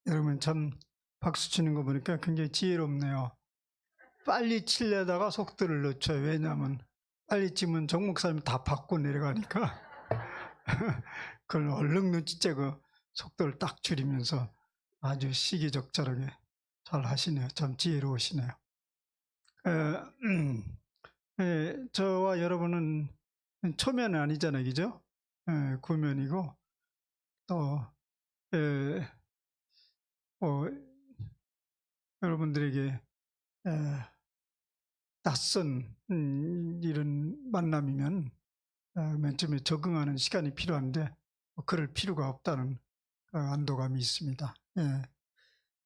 여러분 참 박수 치는 거 보니까 굉장히 지혜롭네요. 빨리 치려다가 속도를 늦춰요. 왜냐하면 빨리 치면 정 목사님 다 받고 내려가니까 그걸 얼른 눈치채고 속도를 딱 줄이면서 아주 시기적절하게 잘 하시네요. 참 지혜로우시네요. 저와 여러분은 초면은 아니잖아요, 그죠? 구면이고 또 여러분들에게 낯선 이런 만남이면 맨 처음에 적응하는 시간이 필요한데 그럴 필요가 없다는 안도감이 있습니다.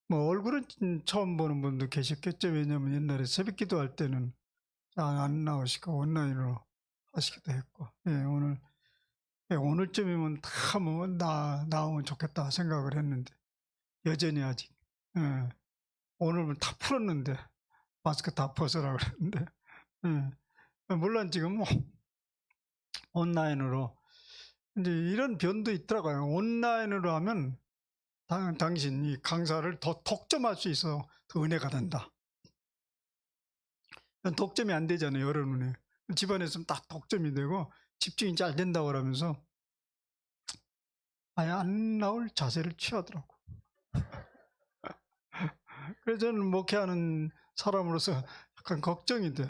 뭐 얼굴은 처음 보는 분도 계셨겠죠. 왜냐하면 옛날에 새벽기도 할 때는 안 나오시고 온라인으로 하시기도 했고, 오늘쯤이면 다 뭐 나오면 좋겠다 생각을 했는데 여전히 아직 오늘은 다 풀었는데 마스크 다 벗으라고 그랬는데 물론 지금 뭐 온라인으로 이제 이런 변도 있더라고요. 온라인으로 하면 당신 이 강사를 더 독점할 수 있어 더 은혜가 된다. 독점이 안 되잖아요, 여러 눈에. 집안에서는 딱 독점이 되고 집중이 잘 된다고 그러면서 아예 안 나올 자세를 취하더라고. 그래서 저는 목회하는 사람으로서 약간 걱정이 돼.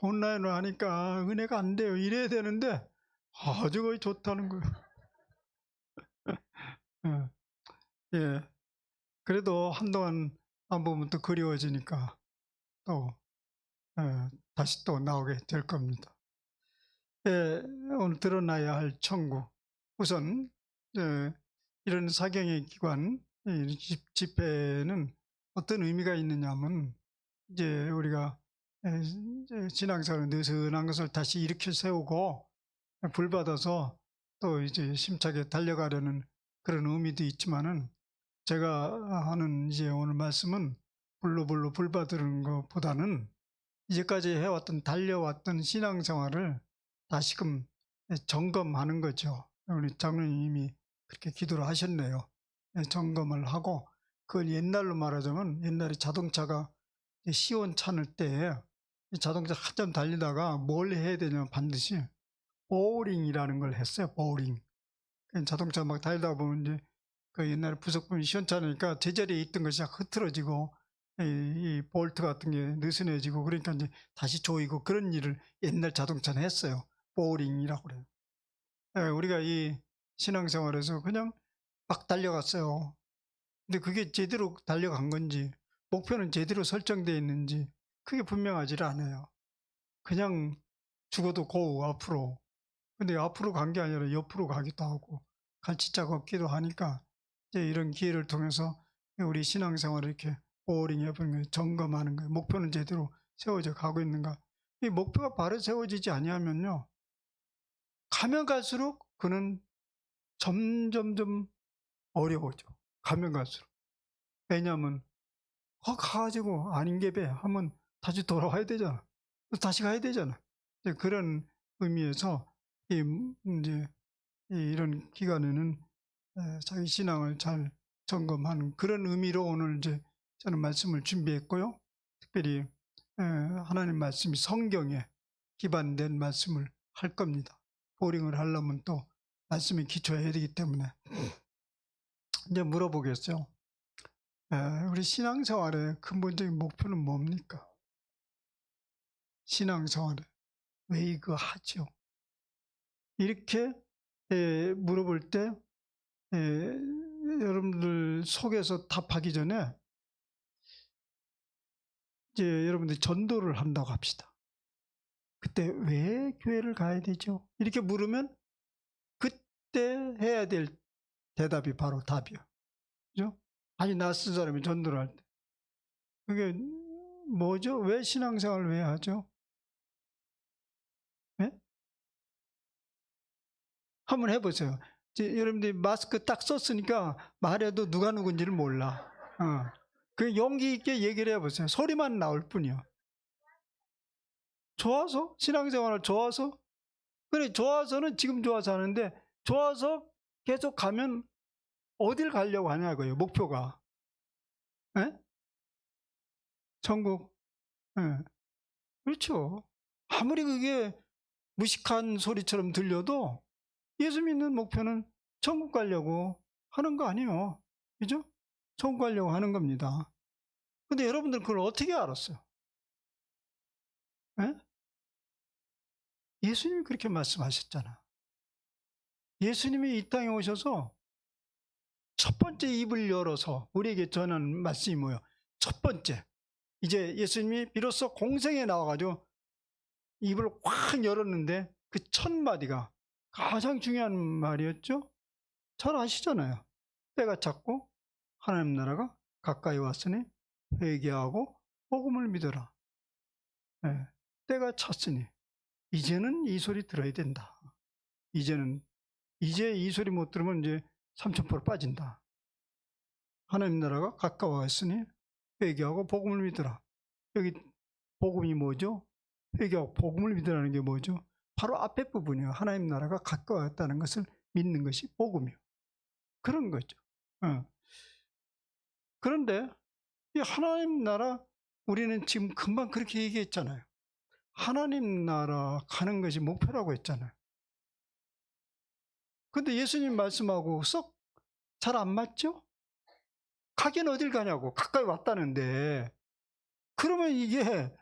온라인으로 하니까 은혜가 안 돼요. 이래야 되는데 아주 거의 좋다는 거예요. 예. 그래도 한동안 안 보면 또 그리워지니까 또 다시 또 나오게 될 겁니다. 오늘 드러나야 할 천국. 우선 이런 사경의 기관 집회는 어떤 의미가 있느냐 하면 이제 우리가 신앙생활 느슨한 것을 다시 일으켜 세우고 불 받아서 또 이제 심차게 달려가려는 그런 의미도 있지만은 제가 하는 이제 오늘 말씀은 불로 불 받는 것보다는 이제까지 해왔던 달려왔던 신앙생활을 다시금 점검하는 거죠. 우리 장로님이 그렇게 기도를 하셨네요. 점검을 하고 그걸 옛날로 말하자면 옛날에 자동차가 시원찮을 때 자동차 한참 달리다가 뭘 해야 되냐면 반드시 보링이라는 걸 했어요. 보링. 자동차 막 달리다 보면 이제 그 옛날에 부속품이 시원찮으니까 제자리에 있던 것이 흐트러지고 이 볼트 같은 게 느슨해지고 그러니까 이제 다시 조이고 그런 일을 옛날 자동차는 했어요. 보링이라고 그래요. 우리가 이 신앙생활에서 그냥 막 달려갔어요. 근데 그게 제대로 달려간 건지 목표는 제대로 설정되어 있는지 그게 분명하지 않아요. 그냥 죽어도 고 앞으로. 근데 앞으로 간 게 아니라 옆으로 가기도 하고 갈치자가 없기도 하니까 이제 이런 기회를 통해서 우리 신앙생활을 이렇게 보링해 보는 거예요. 점검하는 거예요. 목표는 제대로 세워져 가고 있는가. 이 목표가 바로 세워지지 아니하면요. 가면 갈수록 그는 점점점 어려워져. 가면 갈수록. 왜냐하면 가가지고 아닌 게 배 하면 다시 돌아와야 되잖아. 다시 가야 되잖아. 그런 의미에서 이제 이런 기간에는 자기 신앙을 잘 점검하는 그런 의미로 오늘 이제 저는 말씀을 준비했고요. 특별히 하나님 말씀이 성경에 기반된 말씀을 할 겁니다. 보링을 하려면 또 말씀에 기초해야 되기 때문에 이제 물어보겠어요. 우리 신앙생활의 근본적인 목표는 뭡니까? 신앙생활에 왜 이거 하죠? 이렇게 물어볼 때 여러분들 속에서 답하기 전에 이제 여러분들이 전도를 한다고 합시다. 그때 왜 교회를 가야 되죠? 이렇게 물으면 그때 해야 될 대답이 바로 답이요. 그죠? 아니 낯선 사람이 전도를 할 때. 그게 뭐죠? 왜 신앙생활을 왜 하죠? 네? 한번 해보세요. 여러분들이 마스크 딱 썼으니까 말해도 누가 누군지를 몰라. 그 용기 있게 얘기를 해보세요. 소리만 나올 뿐이요. 좋아서? 신앙생활을 좋아서? 그래, 좋아서는 지금 좋아서 하는데, 좋아서 계속 가면 어딜 가려고 하냐고요, 목표가. 예? 천국. 예. 그렇죠. 아무리 그게 무식한 소리처럼 들려도 예수 믿는 목표는 천국 가려고 하는 거 아니에요. 그죠? 천국 가려고 하는 겁니다. 근데 여러분들 그걸 어떻게 알았어요? 예? 예수님이 그렇게 말씀하셨잖아. 예수님이 이 땅에 오셔서 첫 번째 입을 열어서 우리에게 전하는 말씀이 뭐예요? 첫 번째. 이제 예수님이 비로소 공생에 나와가지고 입을 확 열었는데 그 첫 마디가 가장 중요한 말이었죠? 잘 아시잖아요. 때가 찼고 하나님 나라가 가까이 왔으니 회개하고 복음을 믿어라. 예, 때가 찼으니 이제는 이 소리 들어야 된다. 이제 이 소리 못 들으면 이제 삼천포로 빠진다. 하나님 나라가 가까워왔으니 회개하고 복음을 믿어라. 여기 복음이 뭐죠? 회개하고 복음을 믿으라는 게 뭐죠? 바로 앞에 부분이요. 하나님 나라가 가까웠다는 것을 믿는 것이 복음이요. 그런 거죠. 그런데 이 하나님 나라, 우리는 지금 금방 그렇게 얘기했잖아요. 하나님 나라 가는 것이 목표라고 했잖아요. 근데 예수님 말씀하고 썩 잘 안 맞죠? 가긴 어딜 가냐고. 가까이 왔다는데. 그러면 이게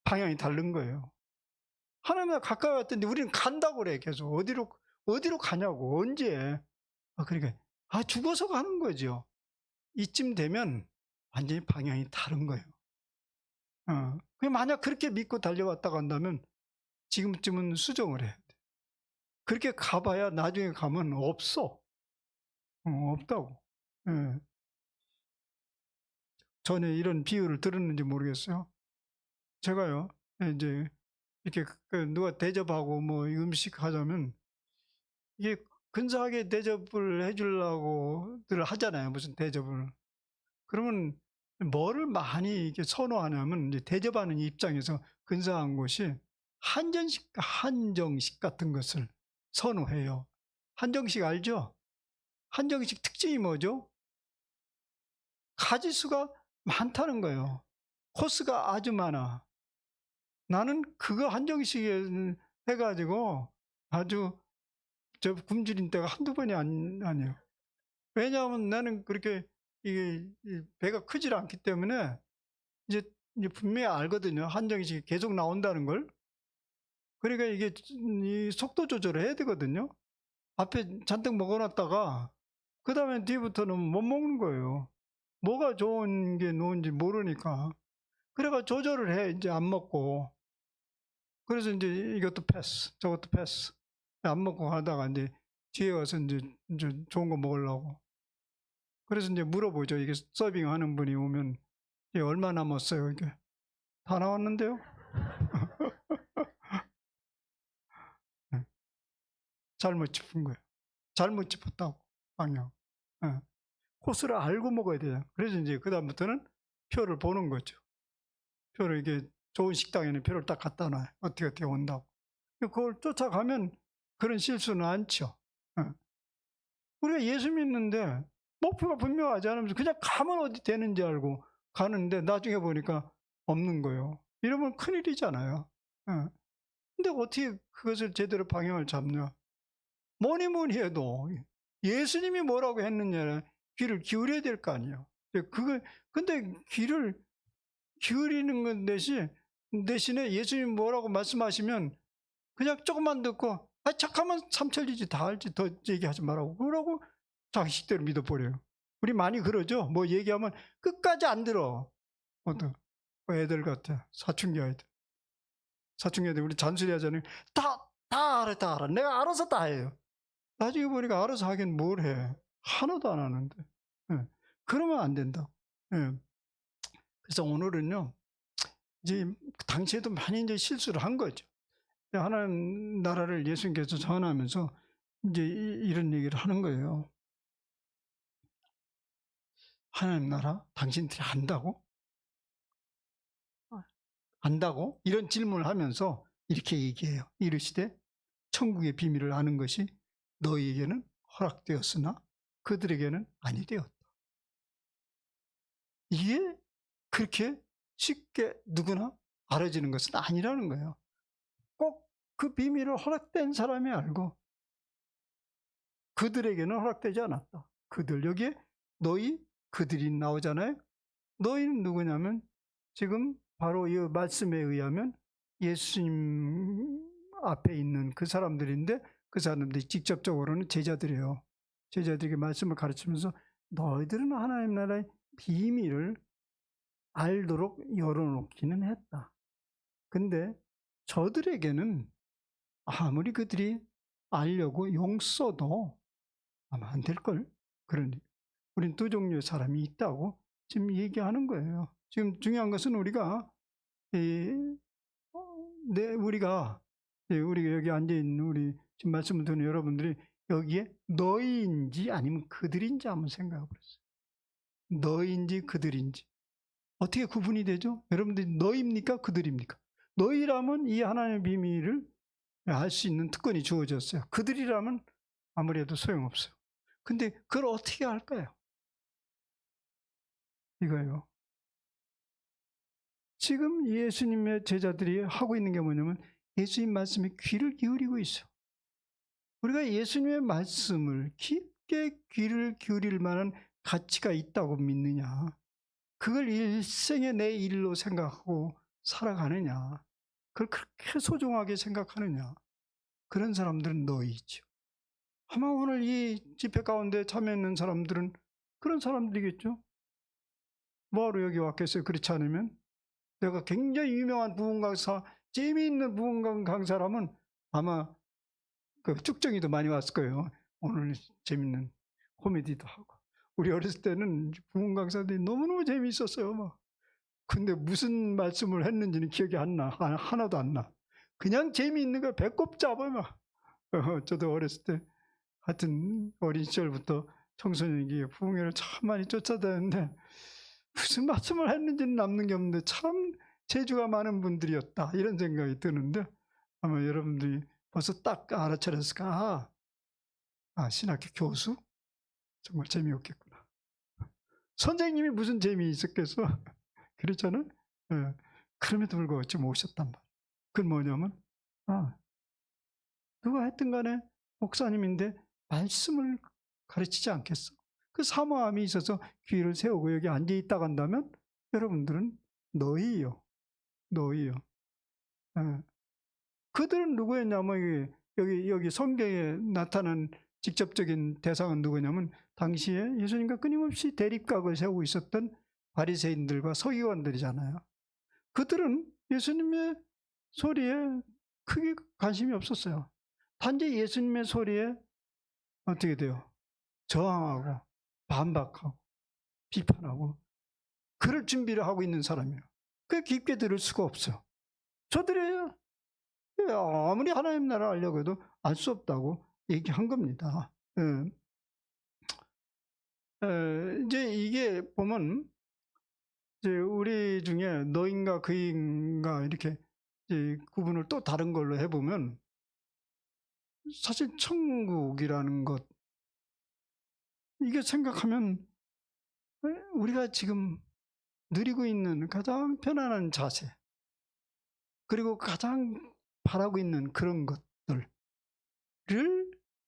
방향이 다른 거예요. 하나님 나라 가까이 왔던데 우리는 간다고 그래, 계속. 어디로 가냐고. 언제. 그러니까, 죽어서 가는 거죠. 이쯤 되면 완전히 방향이 다른 거예요. 만약 그렇게 믿고 달려왔다고 한다면 지금쯤은 수정을 해야 돼. 그렇게 가봐야 나중에 가면 없어. 없다고. 예. 전에 이런 비유를 들었는지 모르겠어요. 제가요, 이제 이렇게 누가 대접하고 뭐 음식 하자면 이게 근사하게 대접을 해주려고들 하잖아요. 무슨 대접을. 그러면 뭐를 많이 이렇게 선호하냐면 이제 대접하는 입장에서 근사한 것이 한정식 같은 것을 선호해요. 한정식 알죠? 한정식 특징이 뭐죠? 가짓수가 많다는 거예요. 코스가 아주 많아. 나는 그거 한정식에 해가지고 아주 굶주린 때가 한두 번이 아니에요. 왜냐하면 나는 그렇게 이게 배가 크질 않기 때문에 이제 분명히 알거든요. 한정식이 계속 나온다는 걸. 그러니까 이게 이 속도 조절을 해야 되거든요. 앞에 잔뜩 먹어놨다가 그 다음에 뒤부터는 못 먹는 거예요. 뭐가 좋은 게 좋은지 모르니까. 그래가 조절을 해. 이제 안 먹고. 그래서 이제 이것도 패스, 저것도 패스. 안 먹고 가다가 이제 뒤에 와서 이제 좋은 거 먹으려고. 그래서 이제 물어보죠. 이게 서빙 하는 분이 오면, 이게 얼마 남았어요? 이게 다 나왔는데요? 네. 잘못 짚은 거예요. 잘못 짚었다고, 방향. 예. 코스를 알고 먹어야 돼요. 그래서 이제 그다음부터는 표를 보는 거죠. 표를 이게 좋은 식당에는 표를 딱 갖다 놔요. 어떻게 온다고. 그걸 쫓아가면 그런 실수는 않죠. 예. 우리가 예수 믿는데 목표가 분명하지 않으면서 그냥 가면 어디 되는지 알고 가는데 나중에 보니까 없는 거예요. 이러면 큰일이잖아요. 예. 근데 어떻게 그것을 제대로 방향을 잡냐. 뭐니 해도 예수님이 뭐라고 했느냐 귀를 기울여야 될 거 아니에요. 근데 귀를 기울이는 것 대신에 예수님이 뭐라고 말씀하시면 그냥 조금만 듣고 잠깐만 삼천리지 다 알지 더 얘기하지 말라고 그러고 자식대로 믿어버려요. 우리 많이 그러죠. 뭐 얘기하면 끝까지 안 들어. 애들 같아. 사춘기 애들 우리 잔소리 하잖아요. 다 알아. 내가 알아서 다 해요. 나중에 보니까 알아서 하긴 뭘 해. 하나도 안 하는데. 예. 그러면 안 된다. 예. 그래서 오늘은요, 이제 당시에도 많이 이제 실수를 한 거죠. 하나님 나라를 예수님께서 전하면서 이제 이런 얘기를 하는 거예요. 하나님 나라 당신들이 안다고? 안다고? 이런 질문을 하면서 이렇게 얘기해요. 이르시되 천국의 비밀을 아는 것이 너희에게는 허락되었으나 그들에게는 아니 되었다. 이게 그렇게 쉽게 누구나 알아지는 것은 아니라는 거예요. 꼭 그 비밀을 허락된 사람이 알고 그들에게는 허락되지 않았다. 그들, 여기에 너희, 그들이 나오잖아요. 너희는 누구냐면 지금 바로 이 말씀에 의하면 예수님 앞에 있는 그 사람들인데, 그 사람들이 직접적으로는 제자들이에요. 제자들에게 말씀을 가르치면서 너희들은 하나님 나라의 비밀을 알도록 열어놓기는 했다. 근데 저들에게는 아무리 그들이 알려고 용 써도 아마 안 될걸. 그러니 우린 두 종류의 사람이 있다고 지금 얘기하는 거예요. 지금 중요한 것은 우리가 우리가 여기 앉아 있는 우리 지금 말씀을 듣는 여러분들이 여기에 너희인지 아니면 그들인지 한번 생각해 보세요. 너희인지 그들인지 어떻게 구분이 되죠? 여러분들이 너희입니까? 그들입니까? 너희라면 이 하나님의 비밀을 알 수 있는 특권이 주어졌어요. 그들이라면 아무래도 소용없어요. 근데 그걸 어떻게 할까요? 이거예요. 지금 예수님의 제자들이 하고 있는 게 뭐냐면 예수님 말씀에 귀를 기울이고 있어요. 우리가 예수님의 말씀을 깊게 귀를 기울일 만한 가치가 있다고 믿느냐? 그걸 일생의 내 일로 생각하고 살아가느냐? 그걸 그렇게 소중하게 생각하느냐? 그런 사람들은 너희죠. 아마 오늘 이 집회 가운데 참여했는 사람들은 그런 사람들이겠죠. 뭐하러 여기 왔겠어요? 그렇지 않으면 내가 굉장히 유명한 부흥 강사, 재미있는 부흥 강사라면 아마 그 쭉정이도 많이 왔을 거예요. 오늘 재밌는 코미디도 하고. 우리 어렸을 때는 부흥 강사들이 너무너무 재미있었어요. 막. 근데 무슨 말씀을 했는지는 기억이 안 나. 하나도 안 나. 그냥 재미있는 거 배꼽 잡아 막. 저도 어렸을 때 하여튼 어린 시절부터 청소년기에 부흥회를 참 많이 쫓아다녔는데 무슨 말씀을 했는지는 남는 게 없는데 참 재주가 많은 분들이었다 이런 생각이 드는데 아마 여러분들이 벌써 딱 알아차렸을까? 신학교 교수? 정말 재미없겠구나. 선생님이 무슨 재미있었겠어? 그렇잖아요? 예. 그럼에도 불구하고 지금 오셨단 말이에요. 그건 뭐냐면 누가 했든 간에 목사님인데 말씀을 가르치지 않겠어? 그 사모함이 있어서 귀를 세우고 여기 앉아 있다 간다면 여러분들은 너희요. 너희요. 예. 그들은 누구였냐면 여기 성경에 나타난 직접적인 대상은 누구냐면 당시에 예수님과 끊임없이 대립각을 세우고 있었던 바리새인들과 서기관들이잖아요. 그들은 예수님의 소리에 크게 관심이 없었어요. 단지 예수님의 소리에 어떻게 돼요? 저항하고 반박하고 비판하고 그럴 준비를 하고 있는 사람이에요. 그 깊게 들을 수가 없어요. 저들이 아무리 하나님 나라를 알려고 해도 알 수 없다고 얘기한 겁니다. 이제 이게 보면 이제 우리 중에 너인가 그인가 이렇게 이제 구분을 또 다른 걸로 해보면 사실 천국이라는 것 이게 생각하면 우리가 지금 누리고 있는 가장 편안한 자세 그리고 가장 바라고 있는 그런 것들을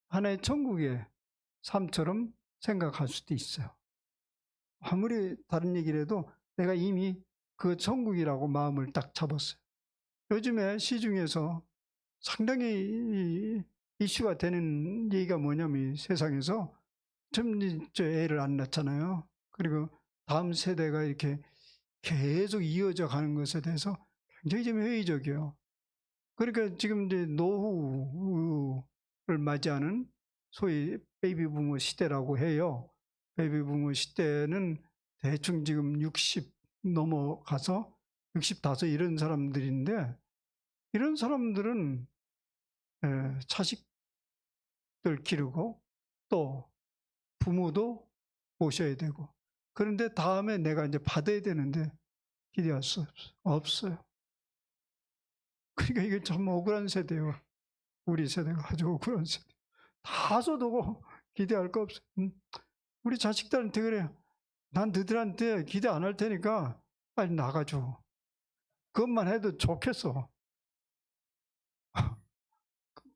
하나의 천국의 삶처럼 생각할 수도 있어요. 아무리 다른 얘기를 해도 내가 이미 그 천국이라고 마음을 딱 잡았어요. 요즘에 시중에서 상당히 이슈가 되는 얘기가 뭐냐면 세상에서 좀 애를 안 낳잖아요. 그리고 다음 세대가 이렇게 계속 이어져 가는 것에 대해서 굉장히 좀 회의적이에요. 그러니까 지금 이제 노후를 맞이하는 소위 베이비 부머 시대라고 해요. 베이비 부머 시대는 대충 지금 60 넘어가서 65 이런 사람들인데 이런 사람들은 자식들 기르고 또 부모도 모셔야 되고 그런데 다음에 내가 이제 받아야 되는데 기대할 수 없어요. 그러니까 이게 참 억울한 세대예요. 우리 세대가 아주 억울한 세대. 다 써두고 기대할 거 없어요. 우리 자식들한테 그래요. 난 너희들한테 기대 안 할 테니까 빨리 나가줘. 그것만 해도 좋겠어.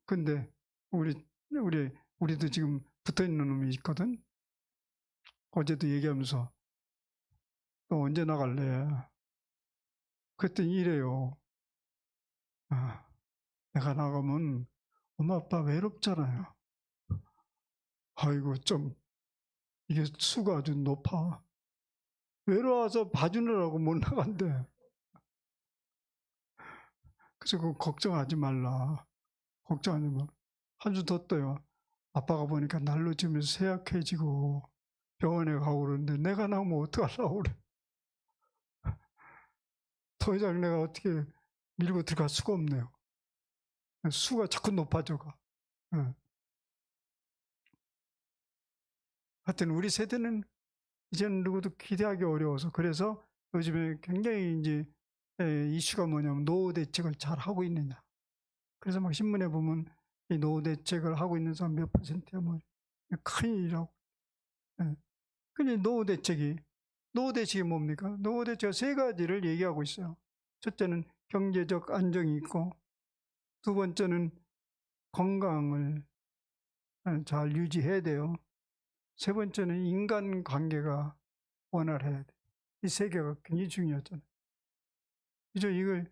근데 우리도 지금 붙어 있는 놈이 있거든. 어제도 얘기하면서 너 언제 나갈래? 그랬더니 이래요. 아, 내가 나가면 엄마 아빠 외롭잖아요. 아이고 좀 이게 수가 아주 높아. 외로워서 봐주느라고 못 나간대. 그래서 그거 걱정하지 말라. 걱정하지 마. 한 주 더 떠요. 아빠가 보니까 날로 지면서 쇠약해지고 병원에 가고 그러는데 내가 나오면 어떡하려고 그래. 더 이상 내가 어떻게 밀고 들어갈 수가 없네요. 수가 자꾸 높아져가. 예. 하여튼 우리 세대는 이제는 누구도 기대하기 어려워서 그래서 요즘에 굉장히 이제 이슈가 뭐냐면 노후 대책을 잘 하고 있느냐. 그래서 막 신문에 보면 이 노후 대책을 하고 있는 사람 몇 %야 뭐 큰일이라고. 예. 근데 노후 대책이 뭡니까? 노후 대책 세 가지를 얘기하고 있어요. 첫째는 경제적 안정이 있고, 두 번째는 건강을 잘 유지해야 돼요. 세 번째는 인간관계가 원활해야 돼. 이 세 개가 굉장히 중요하잖아요. 그죠? 이걸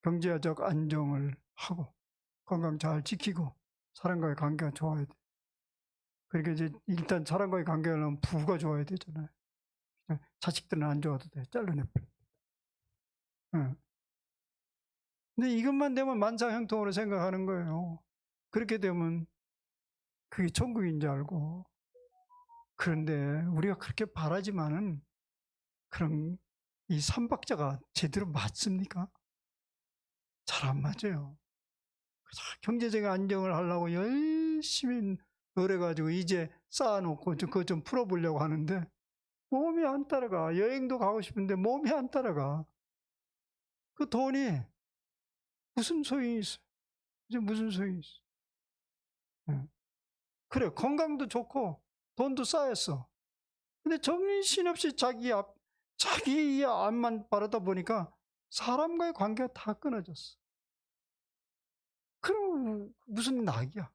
경제적 안정을 하고 건강 잘 지키고 사람과의 관계가 좋아야 돼. 그러니까 이제 일단 사람과의 관계가 하려면 부가 좋아야 되잖아요. 자식들은 안 좋아도 돼. 잘라내버려. 응. 근데 이것만 되면 만사형통으로 생각하는 거예요. 그렇게 되면 그게 천국인 줄 알고. 그런데 우리가 그렇게 바라지만은 그럼 이 삼박자가 제대로 맞습니까? 잘 안 맞아요. 경제적 안정을 하려고 열심히 노력가지고 이제 쌓아놓고 그거 좀 풀어보려고 하는데 몸이 안 따라가. 여행도 가고 싶은데 몸이 안 따라가. 그 돈이 무슨 소용이 있어? 이제 무슨 소용이 있어? 예. 그래, 건강도 좋고 돈도 쌓였어. 근데 정신없이 자기 앞만 바라다 보니까 사람과의 관계가 다 끊어졌어. 그럼 무슨 낙이야?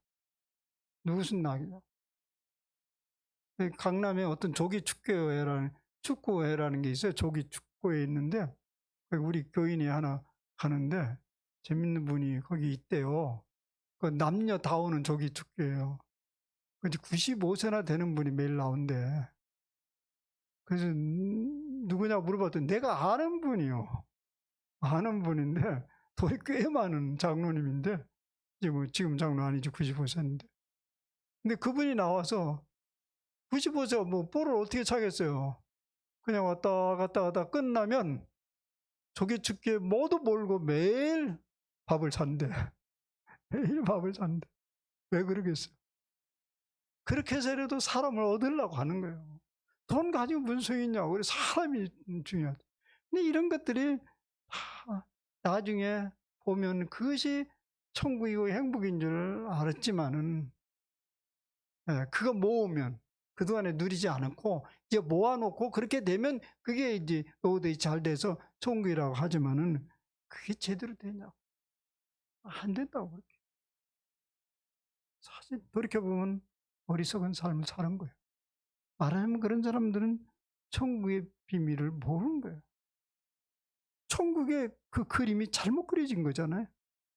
무슨 낙이야? 강남에 어떤 축구회라는 게 있어요. 조기 축구회 있는데 우리 교인이 하나 가는데 재밌는 분이 거기 있대요. 그 남녀 다 오는 조기 축구예요. 95세나 되는 분이 매일 나온대. 그래서 누구냐 물어봤더니 내가 아는 분이요. 아는 분인데 돈이 꽤 많은 장로님인데 이제 뭐 지금 장로 아니죠. 95세인데. 근데 그분이 나와서 95세 뭐 볼을 어떻게 차겠어요. 그냥 왔다 갔다 하다 끝나면 조기축제 모두 몰고 매일 밥을 산대. 매일 밥을 산대. 왜 그러겠어요? 그렇게 해서라도 사람을 얻으려고 하는 거예요. 돈 가지고 무슨 소용이 있냐고. 그래 사람이 중요하죠. 근데 이런 것들이 다 나중에 보면 그것이 천국이고 행복인 줄 알았지만은 그거 모으면 그동안에 누리지 않았고 이제 모아놓고 그렇게 되면 그게 이제 노후대이 잘 돼서 천국이라고 하지만은 그게 제대로 되냐고. 안 된다고 그렇게. 사실 돌이켜보면 어리석은 삶을 사는 거예요. 말하자면 그런 사람들은 천국의 비밀을 모르는 거예요. 천국의 그 그림이 잘못 그려진 거잖아요.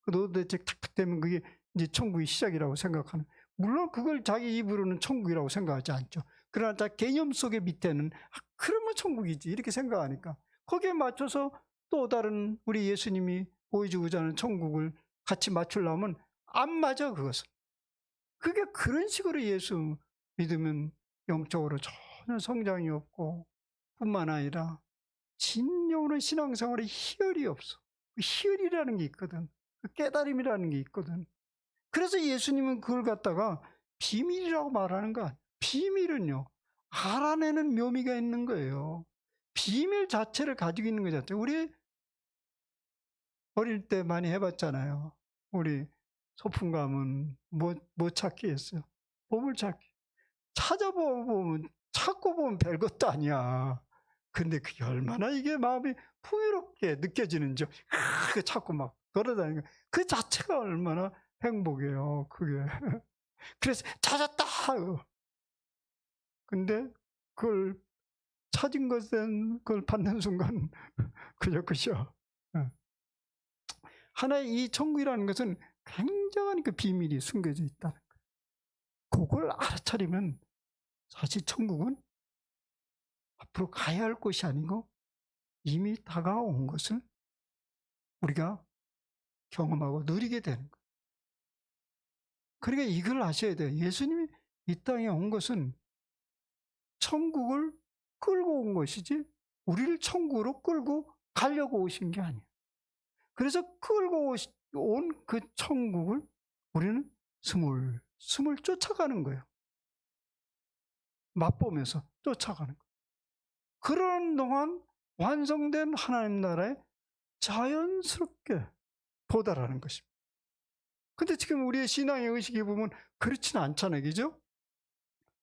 그 노후대책 탁탁 되면 그게 이제 천국의 시작이라고 생각하는. 물론 그걸 자기 입으로는 천국이라고 생각하지 않죠. 그러나 자 개념 속의 밑에는 그러면 천국이지 이렇게 생각하니까 거기에 맞춰서 또 다른 우리 예수님이 보여주고자 하는 천국을 같이 맞추려면 안 맞아 그것은. 그게 그런 식으로 예수 믿으면 영적으로 전혀 성장이 없고 뿐만 아니라 진정으로 신앙생활에 희열이 없어. 희열이라는 게 있거든. 깨달음이라는 게 있거든. 그래서 예수님은 그걸 갖다가 비밀이라고 말하는 거 아니에요. 비밀은요, 알아내는 묘미가 있는 거예요. 비밀 자체를 가지고 있는 것 자체. 우리 어릴 때 많이 해봤잖아요. 우리 소풍 가면 뭐 찾기 했어요? 보물찾기. 찾아보면 찾고 보면 별것도 아니야. 근데 그게 얼마나 이게 마음이 풍요롭게 느껴지는지, 그 찾고 막 돌아다니는 그 자체가 얼마나 행복해요, 그게. 그래서 찾았다. 근데 그걸 찾은 것은 그걸 받는 순간 그저 끝이야. 하나의 이 천국이라는 것은 굉장한 그 비밀이 숨겨져 있다는 거예요. 그걸 알아차리면 사실 천국은 앞으로 가야 할 곳이 아니고 이미 다가온 것을 우리가 경험하고 누리게 되는 거예요. 그러니까 이걸 아셔야 돼요. 예수님이 이 땅에 온 것은 천국을 끌고 온 것이지 우리를 천국으로 끌고 가려고 오신 게 아니에요. 그래서 끌고 온 그 천국을 우리는 스물 쫓아가는 거예요. 맛보면서 쫓아가는 거예요. 그런 동안 완성된 하나님 나라에 자연스럽게 도달하는 것입니다. 근데 지금 우리의 신앙의 의식에 보면 그렇지는 않잖아요. 그죠?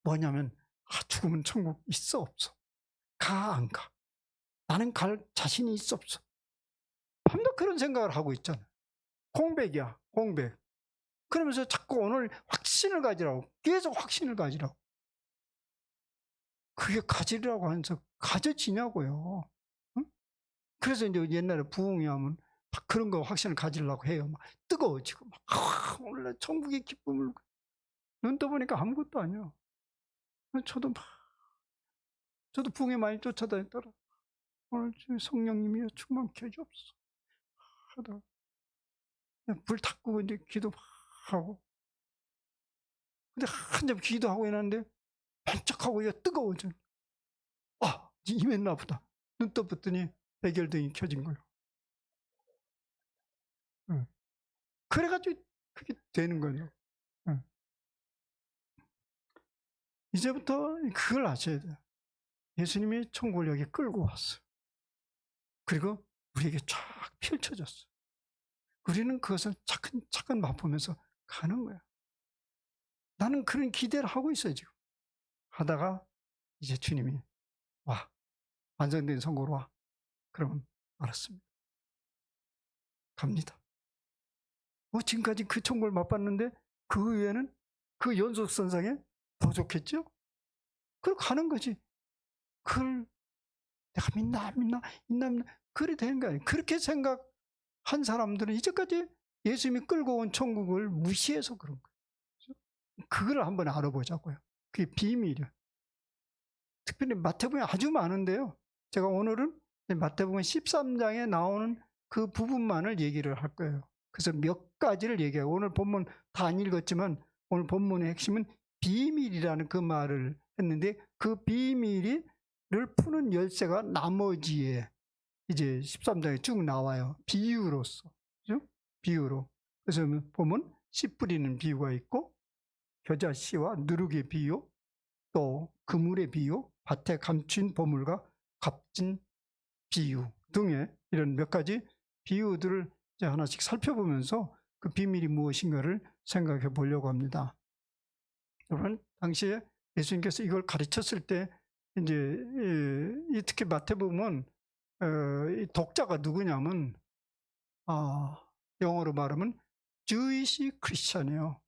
뭐냐면, 죽으면 천국 있어, 없어? 가, 안 가? 나는 갈 자신이 있어, 없어? 밤낮 그런 생각을 하고 있잖아요. 공백이야, 공백. 그러면서 자꾸 오늘 확신을 가지라고, 계속 확신을 가지라고. 그게 가지라고 하면서 가져지냐고요. 응? 그래서 이제 옛날에 부흥이 하면 막 그런 거 확신을 가지려고 해요. 막 뜨거워지고, 막, 오늘 천국의 기쁨을. 눈 떠보니까 아무것도 아니야. 저도 부흥에 많이 쫓아다녔더라. 오늘 성령님이 충만케 해주옵소서 하다가 불 다 끄고 이제 기도하고, 근데 한참 기도하고 있는데 반짝하고 뜨거워져. 임했나 보다. 눈 떠봤더니 백열등이 켜진 거예요. 그래가지고 그게 되는 거예요. 이제부터 그걸 아셔야 돼요. 예수님이 천국을 여기 끌고 왔어요. 그리고 우리에게 쫙 펼쳐졌어요. 우리는 그것을 차근차근 맛보면서 가는 거야. 나는 그런 기대를 하고 있어요, 지금. 하다가 이제 주님이 와, 완성된 선고로 와. 그러면 알았습니다. 갑니다. 지금까지 그 천국을 맛봤는데 그 위에는 그 연속선상에 더 좋겠죠? 그걸 가는 거지. 그걸 내가 믿나 안 믿나 있나 믿나 그래 되는 거 아니에요. 그렇게 생각한 사람들은 이제까지 예수님이 끌고 온 천국을 무시해서 그런 거예요. 그걸 한번 알아보자고요. 그게 비밀이에요. 특별히 마태복음이 아주 많은데요. 제가 오늘은 마태복음 13장에 나오는 그 부분만을 얘기를 할 거예요. 그래서 몇 가지를 얘기해요. 오늘 본문 다 안 읽었지만 오늘 본문의 핵심은 비밀이라는 그 말을 했는데 그 비밀을 푸는 열쇠가 나머지에 이제 13장에 쭉 나와요. 비유로서. 그죠? 비유로. 그래서 보면 씨 뿌리는 비유가 있고 겨자 씨와 누룩의 비유, 또 그물의 비유, 밭에 감춘 보물과 값진 비유 등의 이런 몇 가지 비유들을 이제 하나씩 살펴보면서 그 비밀이 무엇인가를 생각해 보려고 합니다. 여러분, 당시에 예수님께서 이걸 가르쳤을 때 이제 특히 마태복음은 이 독자가 누구냐면 영어로 말하면 Jewish Christian이에요.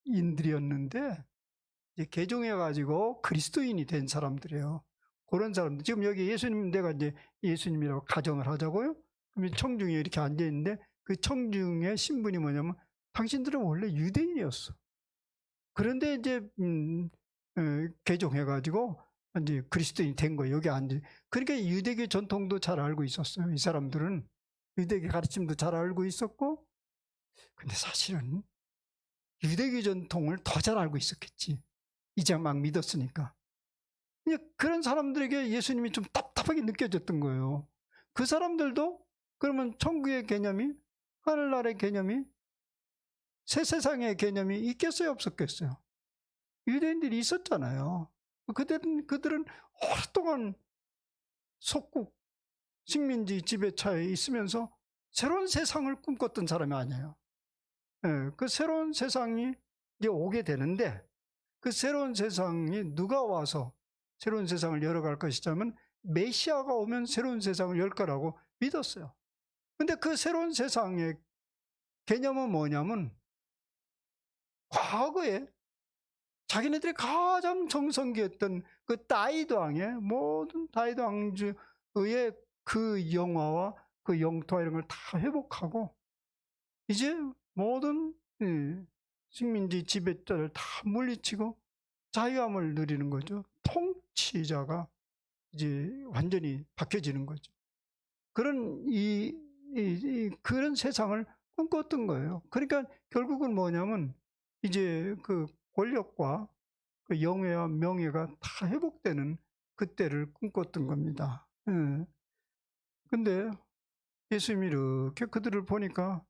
유대인들이었는데 이제 개종해가지고 그리스도인이 된 사람들이에요. 그런 사람들. 지금 여기 예수님, 내가 이제 예수님이라고 가정을 하자고요. 그러면 청중에 이렇게 앉아 있는데 그 청중의 신분이 뭐냐면 당신들은 원래 유대인이었어. 그런데 이제 개종해가지고 이제 그리스도인이 된 거예요. 여기 앉아. 그러니까 유대교 전통도 잘 알고 있었어요. 이 사람들은 유대교 가르침도 잘 알고 있었고, 근데 사실은 유대교 전통을 더 잘 알고 있었겠지. 이제 막 믿었으니까. 그런 사람들에게 예수님이 좀 답답하게 느껴졌던 거예요. 그 사람들도 그러면 천국의 개념이, 하늘나라의 개념이, 새 세상의 개념이 있겠어요, 없었겠어요? 유대인들이 있었잖아요. 그들은 오랫동안 속국, 식민지 지배차에 있으면서 새로운 세상을 꿈꿨던 사람이 아니에요. 그 새로운 세상이 이제 오게 되는데 그 새로운 세상이 누가 와서 새로운 세상을 열어갈 것이냐면 메시아가 오면 새로운 세상을 열 거라고 믿었어요. 근데 그 새로운 세상의 개념은 뭐냐면 과거에 자기네들이 가장 정성기였던 그 다이드 왕의 모든 다이드 왕주의 그 영화와 그 영토와 이런 걸 다 회복하고 이제 모든 식민지 지배자를 다 물리치고 자유함을 누리는 거죠. 통치자가 이제 완전히 바뀌어지는 거죠. 그런 그런 세상을 꿈꿨던 거예요. 그러니까 결국은 뭐냐면 이제 그 권력과 그 영예와 명예가 다 회복되는 그때를 꿈꿨던 겁니다. 예. 근데 예수님이 이렇게 그들을 보니까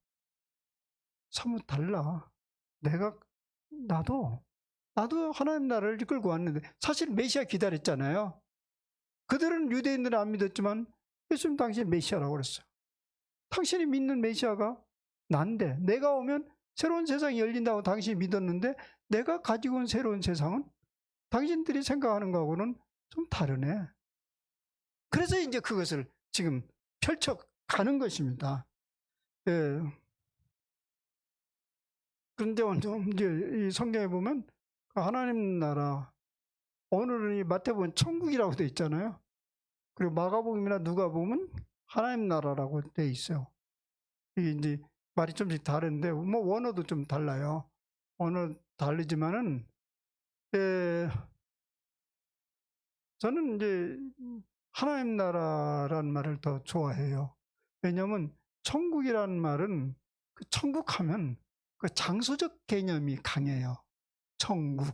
사뭇 달라. 나도 하나님 나라를 이끌고 왔는데 사실 메시아 기다렸잖아요. 그들은 유대인들은 안 믿었지만 예수님 당신 메시아라고 그랬어요. 당신이 믿는 메시아가 난데 내가 오면 새로운 세상이 열린다고 당신이 믿었는데 내가 가지고 온 새로운 세상은 당신들이 생각하는 거하고는 좀 다르네. 그래서 이제 그것을 지금 펼쳐가는 것입니다. 예. 그런데 이제 이 성경에 보면 하나님 나라, 오늘은 이 마태복음 천국이라고 돼 있잖아요. 그리고 마가복음이나 누가복음은 하나님 나라라고 돼 있어요. 이게 이제 말이 좀씩 다른데 뭐 원어도 좀 달라요. 원어 다르지만은 저는 이제 하나님 나라라는 말을 더 좋아해요. 왜냐하면 천국이라는 말은 그 천국하면 그 장소적 개념이 강해요. 천국.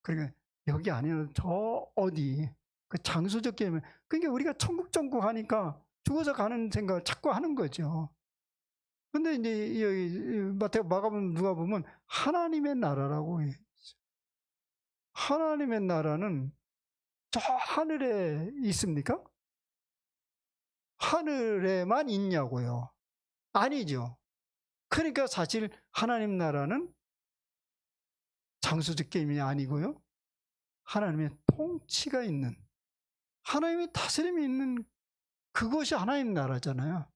그러니까 여기 아니라 저 어디 그 장소적 개념. 그러니까 우리가 천국 하니까 죽어서 가는 생각을 자꾸 하는 거죠. 근데 이제 여기 마가복음 누가 보면 하나님의 나라라고 해요. 하나님의 나라는 저 하늘에 있습니까? 하늘에만 있냐고요? 아니죠. 그러니까 사실 하나님 나라는 장소적 개념이 아니고요. 하나님의 통치가 있는, 하나님의 다스림이 있는 그것이 하나님 나라잖아요.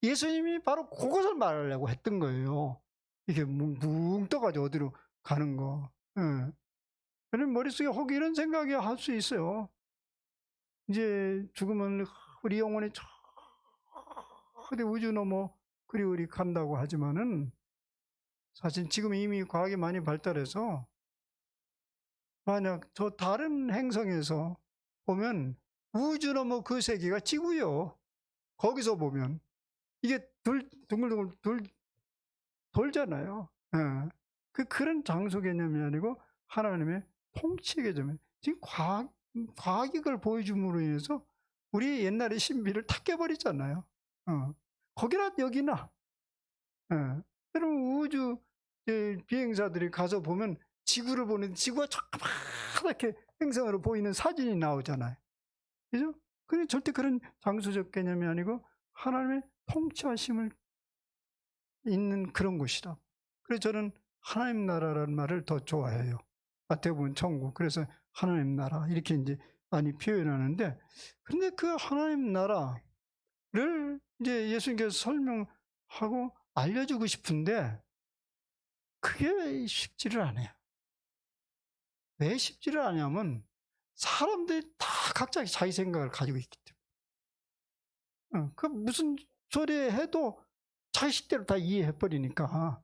예수님이 바로 그것을 말하려고 했던 거예요. 이게 뭉 떠가지고 어디로 가는 거. 예. 그럼 머릿속에 혹 이런 생각이 할 수 있어요. 이제 죽으면 우리 영혼이 저 어디 우주 넘어 그리 우리 간다고 하지만은 사실 지금 이미 과학이 많이 발달해서 만약 저 다른 행성에서 보면 우주 넘어 그 세계가 지구요. 거기서 보면 이게 둥글둥글 돌잖아요. 예. 그런 장소 개념이 아니고 하나님의 통치 개념이에요. 지금 과학이 그걸 보여줌으로 인해서 우리 옛날의 신비를 다 깨버리잖아요. 거기나 여기나. 예. 여러분 우주 비행사들이 가서 보면 지구를 보는데 지구가 조그맣게 행성으로 보이는 사진이 나오잖아요. 그죠? 근데 절대 그런 장소적 개념이 아니고 하나님의 통치하심을 있는 그런 곳이다. 그래서 저는 하나님 나라라는 말을 더 좋아해요. 마태복음 천국. 그래서 하나님 나라 이렇게 이제 많이 표현하는데, 그런데 그 하나님 나라를 이제 예수님께서 설명하고 알려주고 싶은데 그게 쉽지를 않아요. 왜 쉽지를 않냐면 사람들이 다 각자 자기 생각을 가지고 있기 때문에. 그 무슨 소리 해도 자식대로 다 이해해버리니까.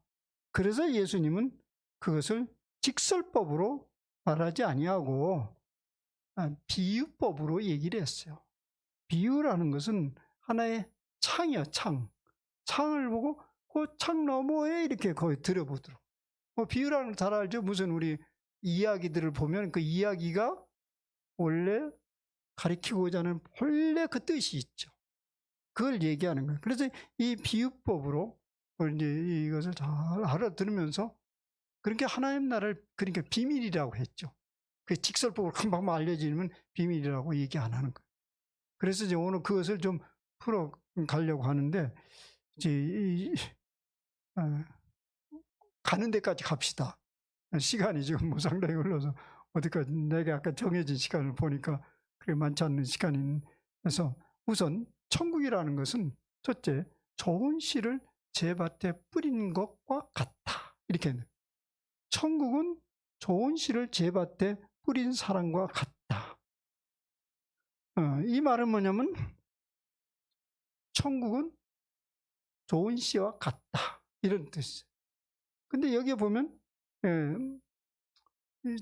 그래서 예수님은 그것을 직설법으로 말하지 아니하고 비유법으로 얘기를 했어요. 비유라는 것은 하나의 창이요, 창. 창을 보고 그 창 너머에 이렇게 거의 들여보도록. 비유라는 걸 잘 알죠? 무슨 우리 이야기들을 보면 그 이야기가 원래 가리키고자 하는 본래 그 뜻이 있죠. 그걸 얘기하는 거예요. 그래서 이 비유법으로 이제 이것을 잘 알아들으면서 그렇게 하나님 나라를 그러니까 비밀이라고 했죠. 그 직설법으로 금방 알려지면 비밀이라고 얘기 안 하는 거예요. 그래서 이제 오늘 그것을 좀 풀어 가려고 하는데 이제 가는 데까지 갑시다. 시간이 지금 뭐 상당히 흘러서 어디까지 내게 아까 정해진 시간을 보니까 그렇게 많지 않는 시간이서 우선 천국이라는 것은 첫째 좋은 씨를 제 밭에 뿌린 것과 같다. 이렇게 천국은 좋은 씨를 제 밭에 뿌린 사람과 같다. 이 말은 뭐냐면 천국은 좋은 씨와 같다. 이런 뜻이에요. 근데 여기에 보면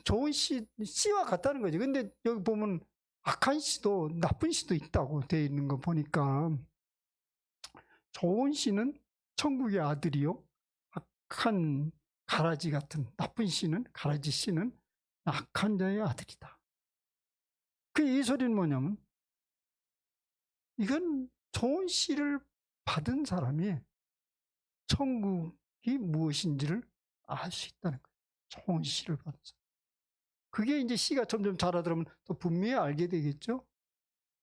좋은 씨와 같다는 거지. 근데 여기 보면 악한 씨도 나쁜 씨도 있다고 되어 있는 거 보니까 좋은 씨는 천국의 아들이요. 악한 가라지 같은 나쁜 씨는 가라지 씨는 악한 자의 아들이다. 그 이 소리는 뭐냐면 이건 좋은 씨를 받은 사람이 천국이 무엇인지를 알 수 있다는 거예요. 좋은 씨를 받은 사람. 그게 이제 씨가 점점 자라들면 또 분명히 알게 되겠죠.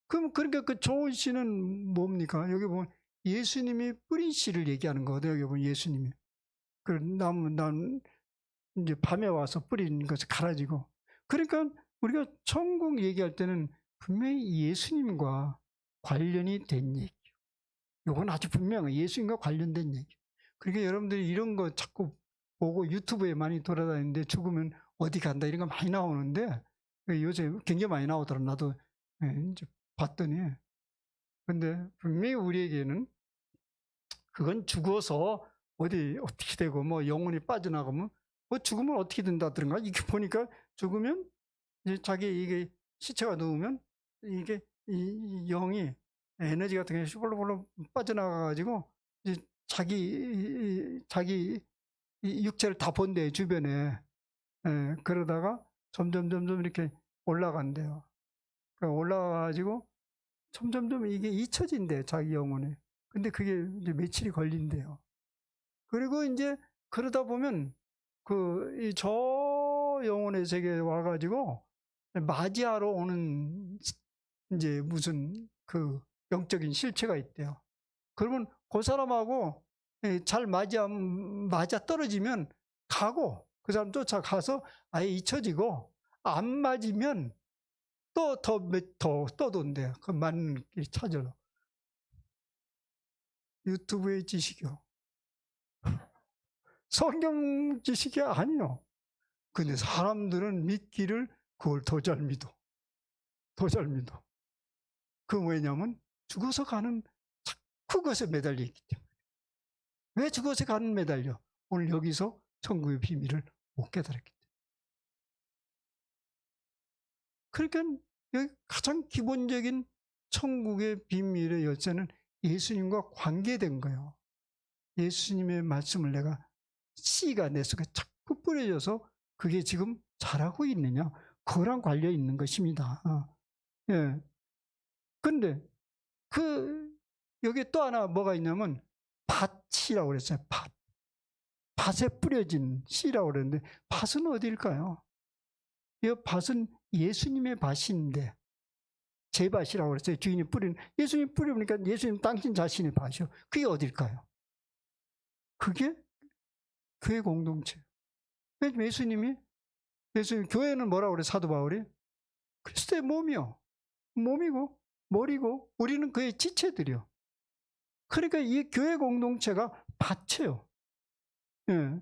그럼 그러니까 그 좋은 씨는 뭡니까? 여기 보면 예수님이 뿌린 씨를 얘기하는 거거든요. 여기 보면 예수님이. 그 난 이제 밤에 와서 뿌린 것을 갈아지고. 그러니까 우리가 천국 얘기할 때는 분명히 예수님과 관련이 된 얘기예요. 이건 아주 분명해요. 예수님과 관련된 얘기예요. 그러니까 여러분들이 이런 거 자꾸 보고 유튜브에 많이 돌아다니는데 죽으면 어디 간다 이런 거 많이 나오는데 요새 굉장히 많이 나오더라. 나도 이제 봤더니. 근데 분명히 우리에게는 그건 죽어서 어디 어떻게 되고 뭐 영혼이 빠져나가면 뭐 죽으면 어떻게 된다든가 이렇게 보니까 죽으면 이제 자기 이게 시체가 누우면 이게 이 영이 에너지 같은 게 슈벌로벌로 빠져나가가지고 이제 자기 이 육체를 다 본대 주변에. 그러다가 점점 이렇게 올라간대요. 그러니까 올라가가지고 점점 이게 잊혀진대 자기 영혼에. 근데 그게 이제 며칠이 걸린대요. 그리고 이제 그러다 보면 저 영혼의 세계에 와가지고 맞이하러 오는 이제 무슨 그 영적인 실체가 있대요. 그러면 그 사람하고 잘 맞아 떨어지면 가고 그 사람 쫓아가서 아예 잊혀지고 안 맞으면 또 돈대요. 그 맞는 길 찾으러. 유튜브의 지식이요. 성경 지식이 아니요. 근데 사람들은 믿기를 그걸 더 잘 믿어. 더 잘 믿어. 그 왜냐면 죽어서 가는 자꾸 그것에 매달려 있기 때문에. 왜 죽어서 가는 매달려? 오늘 여기서 천국의 비밀을 못 깨달았기 때문에. 그러니까 여기 가장 기본적인 천국의 비밀의 열쇠는 예수님과 관계된 거예요. 예수님의 말씀을 내가 씨가 내 속에 자꾸 뿌려져서 그게 지금 자라고 있느냐? 그거랑 관련 있는 것입니다. 예. 근데 여기 또 하나 뭐가 있냐면 밭이라고 그랬어요. 밭에 뿌려진 씨라고 그랬는데 밭은 어디일까요? 이 밭은 예수님의 밭인데 제 밭이라고 그랬어요. 주인이 뿌리는 예수님 뿌리니까 예수님 당신 자신의 밭이요. 그게 어딜까요? 그게 교회 공동체예요. 예수님 교회는 뭐라고 그래 사도 바울이? 그리스도의 몸이요. 몸이고 머리고 우리는 그의 지체들이요. 그러니까 이 교회 공동체가 밭이에요. 예.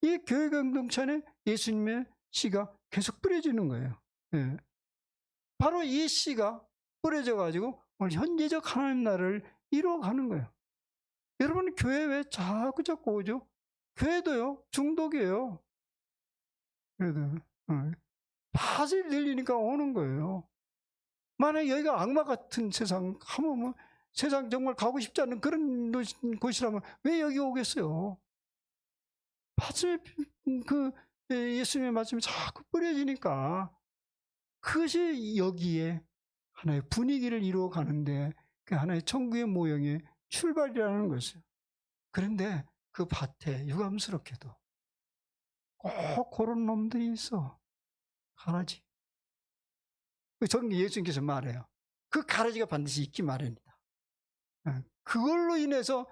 이 교회 공동체는 예수님의 씨가 계속 뿌려지는 거예요. 예. 바로 이 씨가 뿌려져 가지고 오늘 현재적 하나님 나라를 이루어가는 거예요. 여러분 교회 왜 자꾸 오죠? 교회도요 중독이에요. 교회도 밭을 들리니까 오는 거예요. 만약 여기가 악마 같은 세상 하면 뭐 세상 정말 가고 싶지 않은 그런 곳이라면 왜 여기 오겠어요? 밭을 예수님의 말씀이 자꾸 뿌려지니까 그것이 여기에 하나의 분위기를 이루어 가는데 그 하나의 천국의 모형의 출발이라는 것이에요. 그런데 그 밭에 유감스럽게도 꼭 그런 놈들이 있어. 가라지. 예수님께서 말해요. 그 가라지가 반드시 있기 마련이다. 그걸로 인해서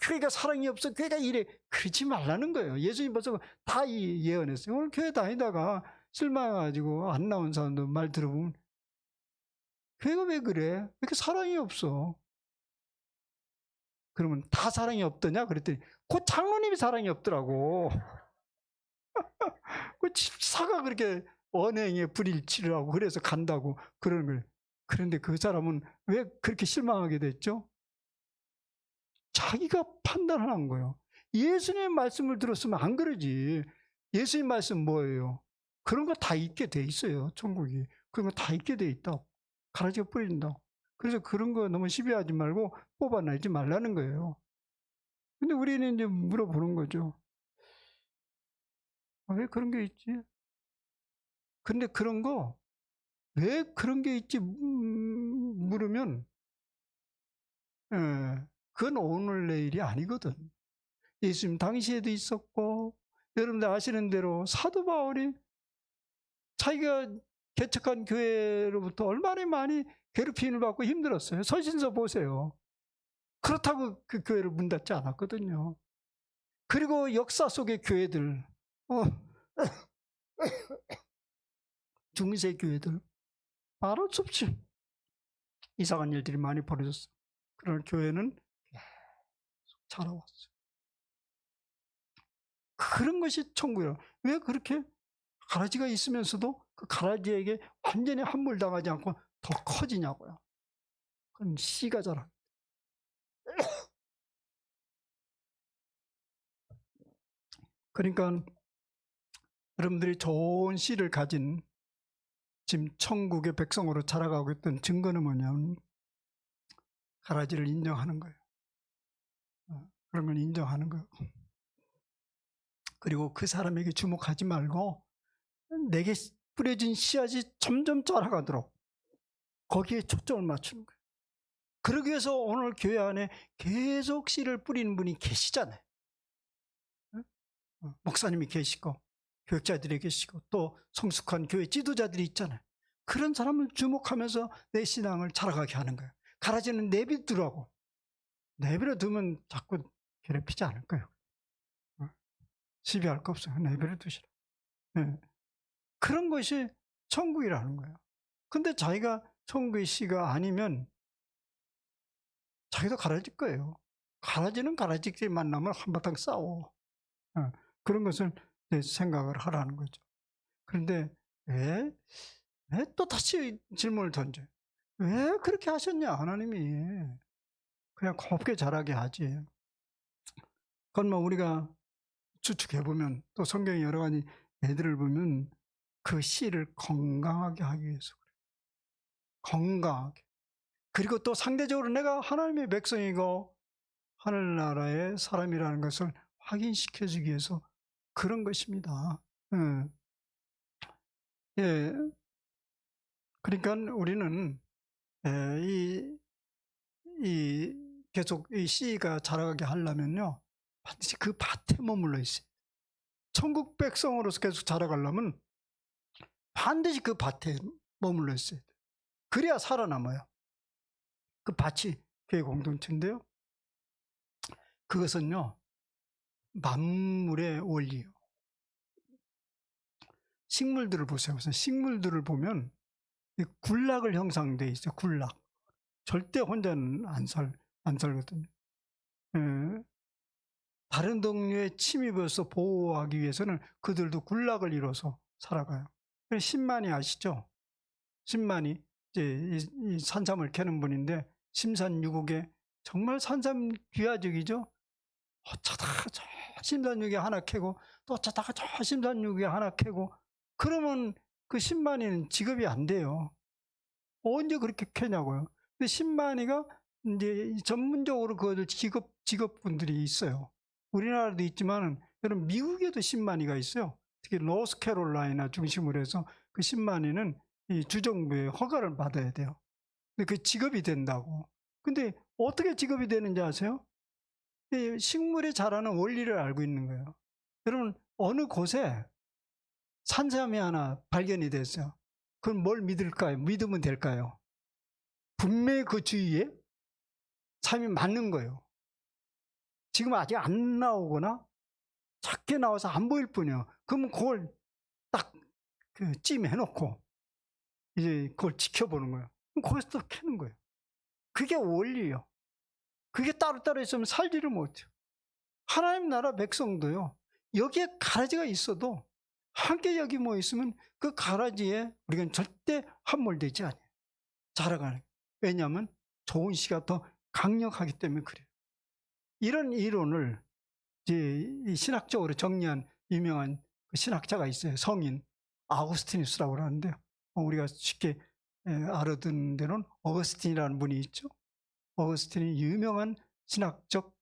교회가 사랑이 없어, 교회가 이래. 그러지 말라는 거예요. 예수님 벌써 다 예언했어요. 오늘 교회 다니다가 실망해가지고 안 나온 사람들 말 들어보면 교회가 왜 그래? 왜 이렇게 사랑이 없어? 그러면 다 사랑이 없더냐? 그랬더니 그 장로님이 사랑이 없더라고. 그 집사가 그렇게 언행에 불일치를 하고 그래서 간다고 그러는 거예요. 그런데 그 사람은 왜 그렇게 실망하게 됐죠? 자기가 판단한 거예요. 예수님의 말씀을 들었으면 안 그러지. 예수님 말씀 뭐예요? 그런 거 다 있게 돼 있어요. 천국이. 그런 거 다 있게 돼 있다고. 가라지가 뿌린다고. 그래서 그런 거 너무 시비하지 말고 뽑아내지 말라는 거예요. 근데 우리는 이제 물어보는 거죠. 왜 그런 게 있지? 근데 그런 거, 왜 그런 게 있지 물으면, 그건 오늘 내일이 아니거든. 예수님 당시에도 있었고, 여러분들 아시는 대로 사도 바울이 자기가 개척한 교회로부터 얼마나 많이 괴롭힘을 받고 힘들었어요. 서신서 보세요. 그렇다고 그 교회를 문 닫지 않았거든요. 그리고 역사 속의 교회들, 중세 교회들, 말할 수 없이 이상한 일들이 많이 벌어졌어요. 그러나 교회는 계속 자라왔어요. 그런 것이 천국이에요. 왜 그렇게 가라지가 있으면서도 그 가라지에게 완전히 함몰당하지 않고 더 커지냐고요. 그건 씨가 자라. 그러니까 여러분들이 좋은 씨를 가진 지금 천국의 백성으로 자라가고 있던 증거는 뭐냐면 가라지를 인정하는 거예요. 그런 걸 인정하는 거예요. 그리고 그 사람에게 주목하지 말고 내게 뿌려진 씨앗이 점점 자라가도록 거기에 초점을 맞추는 거예요. 그러기 위해서 오늘 교회 안에 계속 씨를 뿌리는 분이 계시잖아요. 목사님이 계시고 교육자들이 계시고 또 성숙한 교회 지도자들이 있잖아요. 그런 사람을 주목하면서 내 신앙을 자라가게 하는 거예요. 가라지는 내비두라고. 내버려 두면 자꾸 괴롭히지 않을 거예요. 시비할 거 없어요. 내버려 두시라. 그런 것이 천국이라는 거예요. 근데 자기가 천국의 씨가 아니면 자기도 가라질 거예요. 가라지는 가라지끼리 만나면 한바탕 싸워. 그런 것을 생각을 하라는 거죠. 그런데 왜 또 다시 질문을 던져요? 왜 그렇게 하셨냐 하나님이. 그냥 곱게 자라게 하지. 그건 뭐 우리가 추측해보면 또 성경의 여러 가지 예들을 보면 그 씨를 건강하게 하기 위해서 그래요. 건강하게. 그리고 또 상대적으로 내가 하나님의 백성이고 하늘나라의 사람이라는 것을 확인시켜주기 위해서 그런 것입니다. 예. 그러니까 우리는 계속 이 씨가 자라가게 하려면요, 반드시 그 밭에 머물러 있어요. 천국 백성으로서 계속 자라가려면 반드시 그 밭에 머물러 있어야 돼요. 그래야 살아남아요. 그 밭이 교회 공동체인데요. 그것은요, 만물의 원리예요. 식물들을 보세요. 식물들을 보면 군락을 형성돼 있어요. 군락. 절대 혼자는 안 살거든요. 다른 동료의 침입에서 보호하기 위해서는 그들도 군락을 이뤄서 살아가요. 신만이 아시죠? 신만이 이제 이 산삼을 캐는 분인데 심산유국에 정말 산삼 귀화적이죠. 어쩌다가 저 심산유국에 하나 캐고 또 어쩌다가 저 심산유국에 하나 캐고 그러면 그 신만이는 직업이 안 돼요. 언제 그렇게 캐냐고요. 근데 신만이가 이제 전문적으로 그 직업분들이 있어요. 우리나라도 있지만 여러분 미국에도 신만이가 있어요. 특히 노스캐롤라이나 중심으로 해서 그 신만이는 이 주정부의 허가를 받아야 돼요. 근데 그 직업이 된다고. 근데 어떻게 직업이 되는지 아세요? 이 식물이 자라는 원리를 알고 있는 거예요. 여러분 어느 곳에 산삼이 하나 발견이 됐어요. 그럼 뭘 믿을까요? 믿으면 될까요? 분명히 그 주위에 삶이 맞는 거예요. 지금 아직 안 나오거나 작게 나와서 안 보일 뿐이에요. 그러면 그걸 딱 찜해놓고 이제 그걸 지켜보는 거예요. 그럼 거기서 또 캐는 거예요. 그게 원리예요. 그게 따로따로 있으면 살지를 못해요. 하나님 나라 백성도요. 여기에 가라지가 있어도 함께 여기 모여 있으면 그 가라지에 우리가 절대 함몰되지 않아요. 자라가는 거예요. 왜냐하면 좋은 씨가 더 강력하기 때문에 그래요. 이런 이론을 이제 신학적으로 정리한 유명한 신학자가 있어요. 성인 아우구스티누스라고 하는데요. 우리가 쉽게 알아듣는 데는 어거스틴이라는 분이 있죠. 어거스틴이 유명한 신학적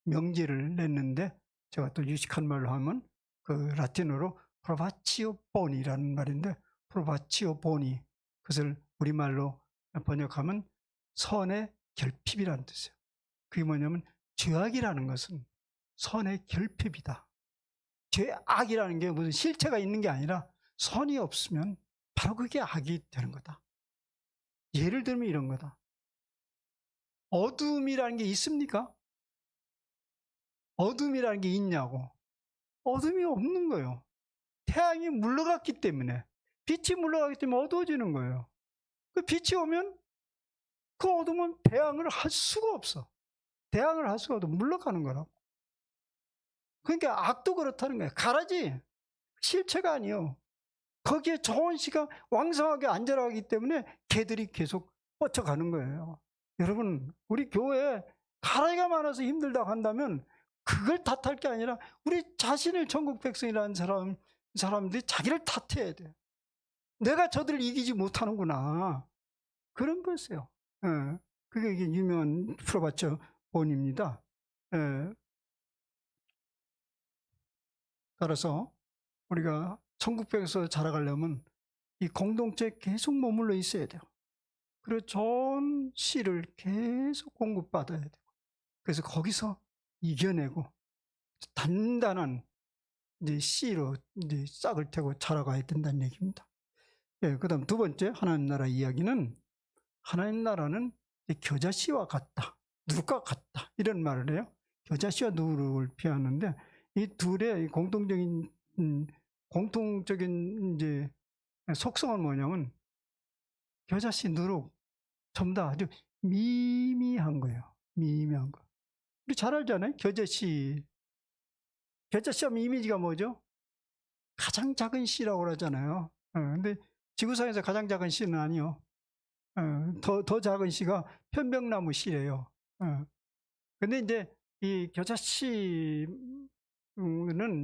명제를 냈는데, 제가 또 유식한 말로 하면 라틴어로 프로바치오 보니라는 말인데, 프로바치오 보니, 그것을 우리말로 번역하면 선의 결핍이라는 뜻이에요. 그게 뭐냐면 죄악이라는 것은 선의 결핍이다. 죄악이라는 게 무슨 실체가 있는 게 아니라 선이 없으면 바로 그게 악이 되는 거다. 예를 들면 이런 거다. 어둠이라는 게 있습니까? 어둠이라는 게 있냐고. 어둠이 없는 거예요. 태양이 물러갔기 때문에, 빛이 물러가기 때문에 어두워지는 거예요. 그 빛이 오면 그 어둠은 대항을 할 수가 없어. 대항을 할 수가 없어. 물러가는 거라고. 그러니까 악도 그렇다는 거예요. 가라지, 실체가 아니에요. 거기에 좋은 씨가 왕성하게 안전하기 때문에 개들이 계속 뻗쳐가는 거예요. 여러분, 우리 교회에 가라지가 많아서 힘들다고 한다면 그걸 탓할 게 아니라 우리 자신을 전국 백성이라는 사람들이 자기를 탓해야 돼요. 내가 저들을 이기지 못하는구나. 그런 거였어요. 예. 그게 이게 유명한 프로바처 본입니다. 예. 따라서 우리가 천국백에서 자라가려면 이 공동체에 계속 머물러 있어야 돼요. 그리고 좋은 씨를 계속 공급받아야 돼요. 그래서 거기서 이겨내고 단단한 이제 씨로 이제 싹을 텄고 자라가야 된다는 얘기입니다. 예, 그다음 두 번째 하나님 나라 이야기는, 하나님 나라는 겨자씨와 같다, 누룩과 같다, 이런 말을 해요. 겨자씨와 누룩을 표현하는데 이 둘의 공통적인 이제 속성은 뭐냐면, 겨자씨, 누룩 전부 다 아주 미미한 거예요. 미미한 거. 우리 잘 알잖아요. 겨자씨 하면 이미지가 뭐죠? 가장 작은 씨라고 그러잖아요. 근데 지구상에서 가장 작은 씨는 아니요. 더 작은 씨가 편백나무 씨래요. 근데 이제 이 겨자씨는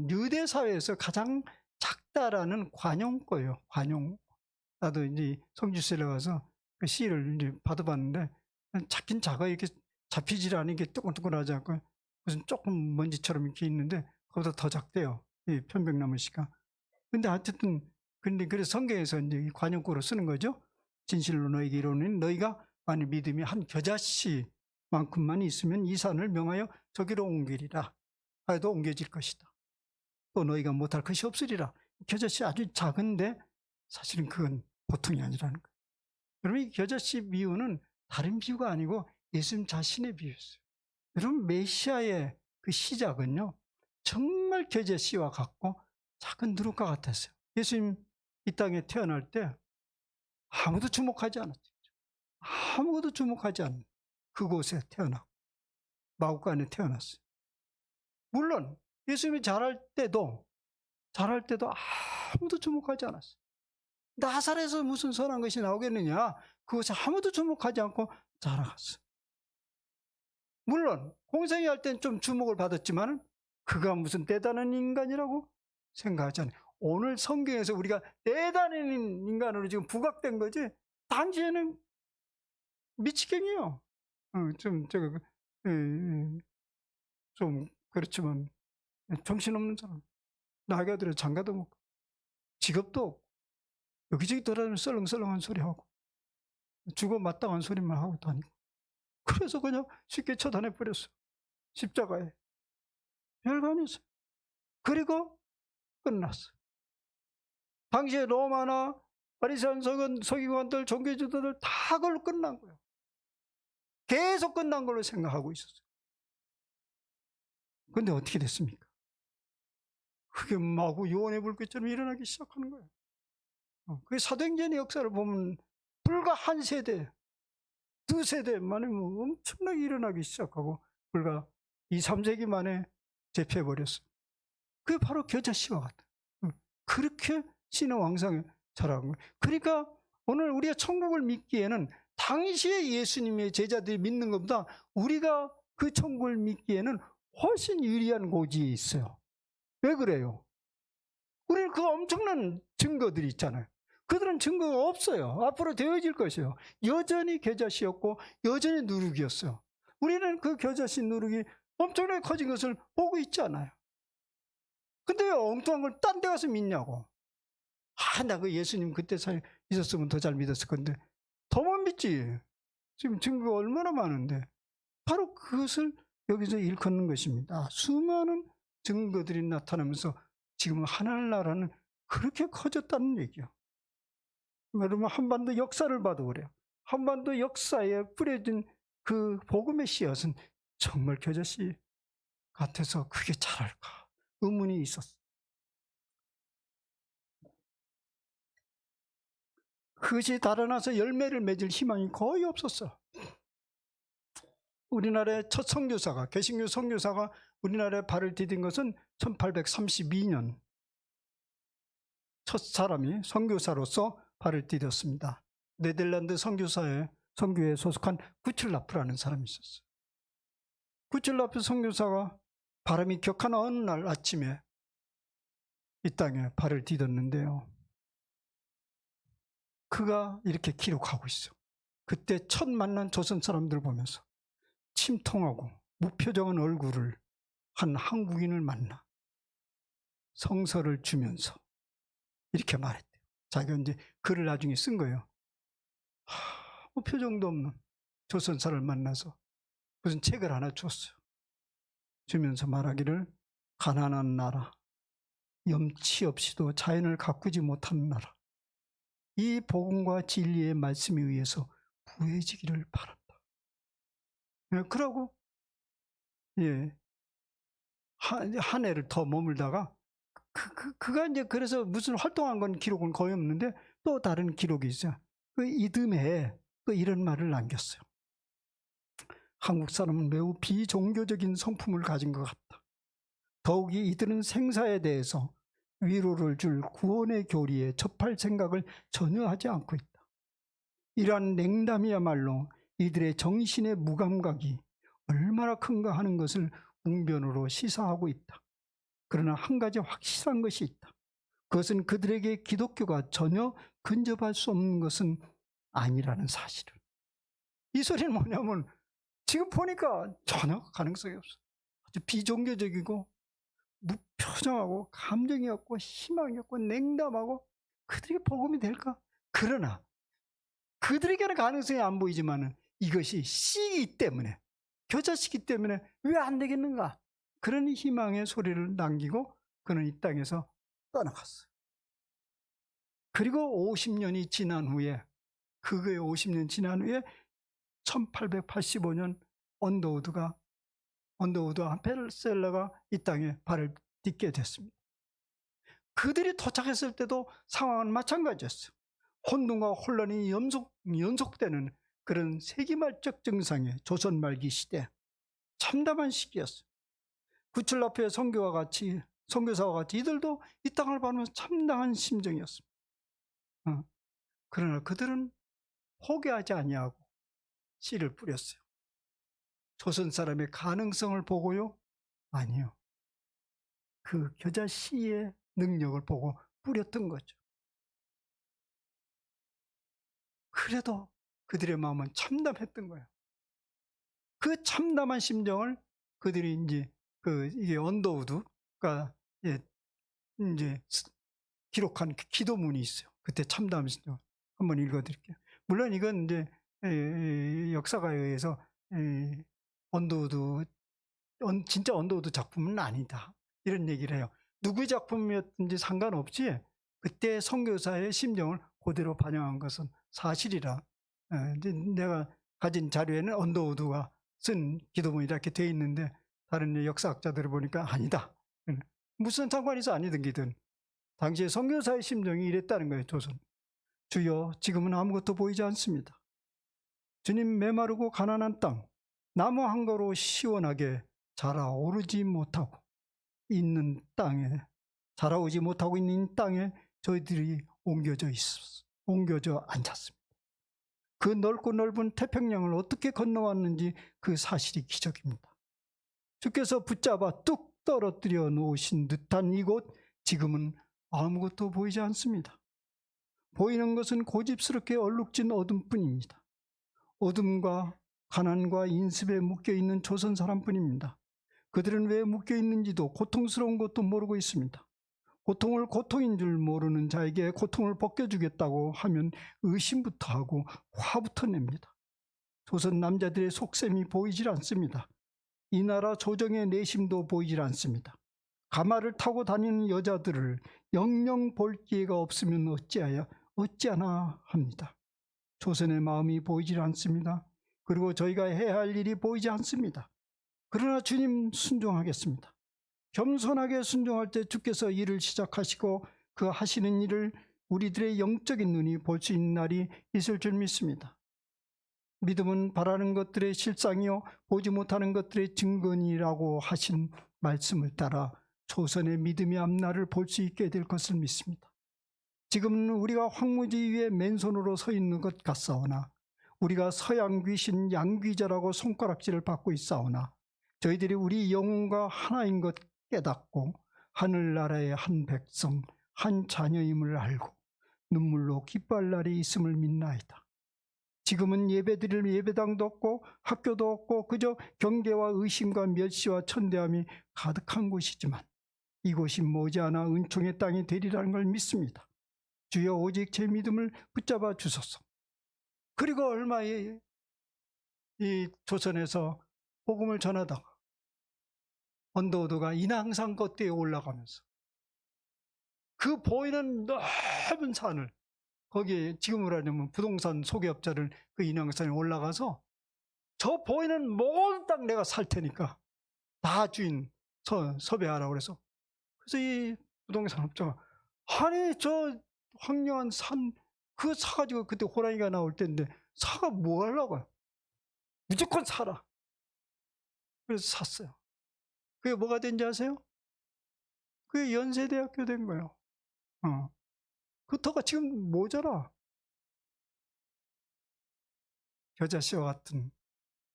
유대 사회에서 가장 작다라는 관용거예요. 관용. 나도 이제 성지순례 가서 그 씨를 이제 받아봤는데 작긴 작아. 이렇게 잡히질 않게 뜨끈뜨끈하지 않고 무슨 조금 먼지처럼 이렇게 있는데 그보다 더 작대요. 이 편백나무 씨가. 근데 어쨌든 그래서 성경에서 이제 관용구로 쓰는 거죠. 진실로 너에게 이르노니 너희가 만일 믿음이 한 겨자씨만큼만 있으면 이 산을 명하여 저기로 옮기리라 하여도 옮겨질 것이다. 또 너희가 못할 것이 없으리라. 겨자씨 아주 작은데 사실은 그건 보통이 아니라는 거예요. 여러분, 이 겨자씨 비유는 다른 비유가 아니고 예수님 자신의 비유였어요. 여러분, 메시아의 그 시작은요, 정말 겨자씨와 같고 작은 누룩과 같았어요. 예수님 이 땅에 태어날 때 아무도 주목하지 않았죠. 아무도 주목하지 않는 그곳에 태어나고 마구간에 태어났어요. 물론 예수님이 자랄 때도 아무도 주목하지 않았어요. 나사렛에서 무슨 선한 것이 나오겠느냐? 그것에 아무도 주목하지 않고 자라갔어요. 물론 공생이 할 때는 좀 주목을 받았지만 그가 무슨 대단한 인간이라고 생각하지 않아요. 오늘 성경에서 우리가 대단한 인간으로 지금 부각된 거지, 당시에는 미치겠네요. 좀 그렇지만 정신없는 사람, 나이가 들어 장가도 먹고 직업도 없고 여기저기 돌아다니면서 썰렁썰렁한 소리하고 죽어 마땅한 소리만 하고 다니고, 그래서 그냥 쉽게 처단해버렸어. 십자가에. 별거 아니었어요. 그리고 끝났어. 당시에 로마나 바리새인 서기관들, 종교지도들 다 그걸로 끝난 거예요. 계속 끝난 걸로 생각하고 있었어요. 근데 어떻게 됐습니까? 그게 마구 요원의 불꽃처럼 일어나기 시작하는 거예요. 그 사도행전의 역사를 보면 불과 한 세대, 두 세대 만에 뭐 엄청나게 일어나기 시작하고 불과 2, 3세기 만에 제패해버렸어요. 그게 바로 겨자씨와 같아요. 그렇게 신의 왕성에 자라는 거예요. 그러니까 오늘 우리가 천국을 믿기에는 당시에 예수님의 제자들이 믿는 것보다 우리가 그 천국을 믿기에는 훨씬 유리한 고지에 있어요. 왜 그래요? 우리는 그 엄청난 증거들이 있잖아요. 그들은 증거가 없어요. 앞으로 되어질 것이에요. 여전히 겨자씨였고 여전히 누룩이었어요. 우리는 그 겨자씨 누룩이 엄청나게 커진 것을 보고 있잖아요. 근데 왜 엉뚱한 걸 딴 데 가서 믿냐고. 나 그 예수님 그때 있었으면 더 잘 믿었을 건데 더 못 믿지. 지금 증거가 얼마나 많은데. 바로 그것을 여기서 일컫는 것입니다. 수많은 증거들이 나타나면서 지금 하늘나라는 그렇게 커졌다는 얘기요. 여러분 한반도 역사를 봐도 그래요. 한반도 역사에 뿌려진 그 복음의 씨앗은 정말 겨자씨 같아서 그게 자랄까 의문이 있었어요. 그것이 달아나서 열매를 맺을 희망이 거의 없었어. 우리나라의 첫 선교사가, 개신교 선교사가 우리나라에 발을 디딘 것은 1832년 첫 사람이 선교사로서 발을 디뎠습니다. 네덜란드 선교사의 선교에 소속한 구틀라프라는 사람이 있었어요. 구틀라프 선교사가 바람이 격한 어느 날 아침에 이 땅에 발을 디뎠는데요. 그가 이렇게 기록하고 있어요. 그때 첫 만난 조선 사람들 보면서 침통하고 무표정한 얼굴을 한 한국인을 만나 성서를 주면서 이렇게 말했대요. 자기가 이제 글을 나중에 쓴 거예요. 표정도 없는 조선 사람을 만나서 무슨 책을 하나 줬어요. 주면서 말하기를 가난한 나라, 염치 없이도 자연을 가꾸지 못하는 나라, 이 복음과 진리의 말씀에 의해서 부해지기를 바란다. 그러고 한 해를 더 머물다가 그가 이제 그래서 무슨 활동한 건 기록은 거의 없는데 또 다른 기록이 있어요. 그 이듬해에 또 이런 말을 남겼어요. 한국 사람은 매우 비종교적인 성품을 가진 것 같다. 더욱이 이들은 생사에 대해서 위로를 줄 구원의 교리에 접할 생각을 전혀 하지 않고 있다. 이러한 냉담이야말로 이들의 정신의 무감각이 얼마나 큰가 하는 것을 웅변으로 시사하고 있다. 그러나 한 가지 확실한 것이 있다. 그것은 그들에게 기독교가 전혀 근접할 수 없는 것은 아니라는 사실을. 이 소리는 뭐냐면 지금 보니까 전혀 가능성이 없어. 아주 비종교적이고 무표정하고 감정이 없고 희망이 없고 냉담하고 그들에게 복음이 될까? 그러나 그들에게는 가능성이 안 보이지만 이것이 씨이기 때문에 겨자씨기 때문에 왜 안 되겠는가? 그런 희망의 소리를 남기고 그는 이 땅에서 떠나갔어요. 그리고 50년이 지난 후에 그거의 50년 지난 후에 1885년 언더우드와 펠셀러가 이 땅에 발을 딛게 됐습니다. 그들이 도착했을 때도 상황은 마찬가지였어요. 혼돈과 혼란이 연속되는 그런 세기말적 증상의 조선 말기 시대 참담한 시기였어요. 구틀라프의 선교사와 같이 이들도 이 땅을 바라면서 참담한 심정이었습니다. 그러나 그들은 포기하지 아니하고 씨를 뿌렸어요. 조선 사람의 가능성을 보고요? 아니요. 그 겨자 씨의 능력을 보고 뿌렸던 거죠. 그래도 그들의 마음은 참담했던 거예요. 그 참담한 심정을 그들이 이게 언더우드가 이제 기록한 기도문이 있어요. 그때 참담한 심정 한번 읽어드릴게요. 물론 이건 이제 역사가에 의해서 진짜 언더우드 작품은 아니다. 이런 얘기를 해요. 누구의 작품이었든지 상관없이 그때 선교사의 심정을 그대로 반영한 것은 사실이라. 내가 가진 자료에는 언더우드가 쓴 기도문이 이렇게 돼 있는데 다른 역사학자들을 보니까 아니다. 무슨 상관이 있어 아니든기든 당시에 선교사의 심정이 이랬다는 거예요. 조선. 주여 지금은 아무것도 보이지 않습니다. 주님 메마르고 가난한 땅, 나무 한 그루 시원하게 자라오르지 못하고 있는 땅에 자라오지 못하고 있는 땅에 저희들이 옮겨져 앉았습니다. 그 넓고 넓은 태평양을 어떻게 건너왔는지 그 사실이 기적입니다. 주께서 붙잡아 뚝 떨어뜨려 놓으신 듯한 이곳, 지금은 아무것도 보이지 않습니다. 보이는 것은 고집스럽게 얼룩진 어둠뿐입니다. 어둠과 가난과 인습에 묶여있는 조선 사람뿐입니다. 그들은 왜 묶여있는지도 고통스러운 것도 모르고 있습니다. 고통을 고통인 줄 모르는 자에게 고통을 벗겨주겠다고 하면 의심부터 하고 화부터 냅니다. 조선 남자들의 속셈이 보이질 않습니다. 이 나라 조정의 내심도 보이질 않습니다. 가마를 타고 다니는 여자들을 영영 볼 기회가 없으면 어찌하나 합니다. 조선의 마음이 보이질 않습니다. 그리고 저희가 해야 할 일이 보이지 않습니다. 그러나 주님 순종하겠습니다. 겸손하게 순종할 때 주께서 일을 시작하시고 그 하시는 일을 우리들의 영적인 눈이 볼 수 있는 날이 있을 줄 믿습니다. 믿음은 바라는 것들의 실상이요 보지 못하는 것들의 증거니라고 하신 말씀을 따라 조선의 믿음의 앞날을 볼 수 있게 될 것을 믿습니다. 지금은 우리가 황무지 위에 맨손으로 서 있는 것 같사오나 우리가 서양 귀신 양귀자라고 손가락질을 받고 있사오나 저희들이 우리 영혼과 하나인 것 깨닫고 하늘나라의 한 백성, 한 자녀임을 알고 눈물로 기뻐할 날이 있음을 믿나이다. 지금은 예배드릴 예배당도 없고 학교도 없고 그저 경계와 의심과 멸시와 천대함이 가득한 곳이지만 이곳이 머지않아 은총의 땅이 되리라는 걸 믿습니다. 주여 오직 제 믿음을 붙잡아 주소서. 그리고 얼마에 이 조선에서 복음을 전하다가 언더우드가 인왕산 겉에 올라가면서 그 보이는 넓은 산을 거기에 지금으로 하자면 부동산 소개업자를 그 인왕산에 올라가서 저 보이는 모든 땅 내가 살 테니까 다 주인 섭외하라고 그래서 이 부동산 업자가 아니 저 황량한 산 그 사가지고 그때 호랑이가 나올 때인데 사가 뭐 하려고요? 무조건 사라. 그래서 샀어요. 그게 뭐가 된지 아세요? 그게 연세대학교 된 거예요. 그 터가 지금 모자라. 겨자씨와 같은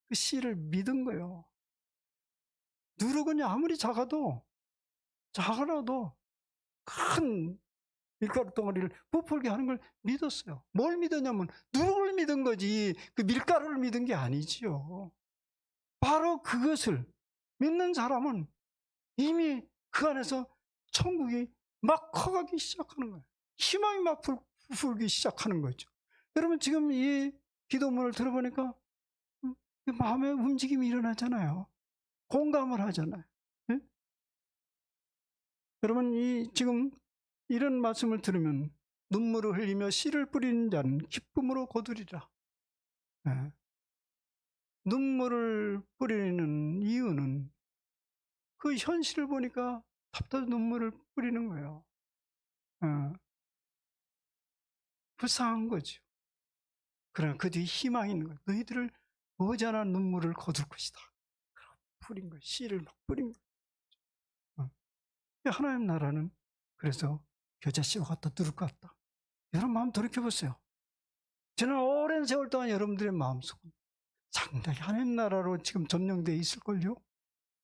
그 씨를 믿은 거예요. 누룩은 아무리 작아도 큰 밀가루 덩어리를 부풀게 하는 걸 믿었어요. 뭘 믿었냐면 누룩을 믿은 거지 그 밀가루를 믿은 게 아니지요. 바로 그것을 믿는 사람은 이미 그 안에서 천국이 막 커가기 시작하는 거예요. 희망이 막 부풀기 시작하는 거죠. 여러분 지금 이 기도문을 들어보니까 마음의 움직임이 일어나잖아요. 공감을 하잖아요. 네? 여러분 지금 이런 말씀을 들으면 눈물을 흘리며 씨를 뿌리는 자는 기쁨으로 거두리라. 네. 눈물을 뿌리는 이유는 그 현실을 보니까 답답해 눈물을 뿌리는 거예요. 불쌍한 거죠. 그러나 그 뒤에 희망이 있는 거예요. 너희들을 머지않아 눈물을 거둘 것이다. 뿌린 거예요. 씨를 막 뿌린 거예요. 하나님 나라는 그래서 겨자씨와 같다, 누룩 같다. 여러분 마음 돌이켜보세요. 지난 오랜 세월 동안 여러분들의 마음속은 상당히 하나님 나라로 지금 점령되어 있을걸요?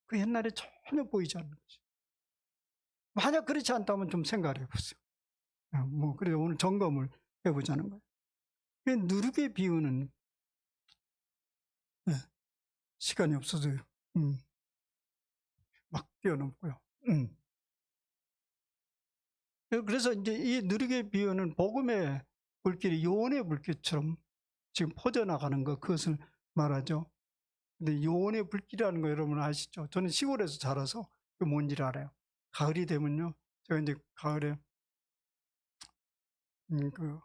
그 옛날에 전혀 보이지 않는 거죠. 만약 그렇지 않다면 좀 생각해 보세요. 그래서 오늘 점검을 해보자는 거예요. 누룩의 비유는 시간이 없어서요. 막 뛰어넘고요. 그래서 이제 이 누룩의 비유는 복음의 불길이 요원의 불길처럼 지금 퍼져나가는 것, 그것을 말하죠. 근데 요원의 불길이라는 거 여러분 아시죠? 저는 시골에서 자라서 그 뭔지를 알아요. 가을이 되면요, 제가 이제 가을에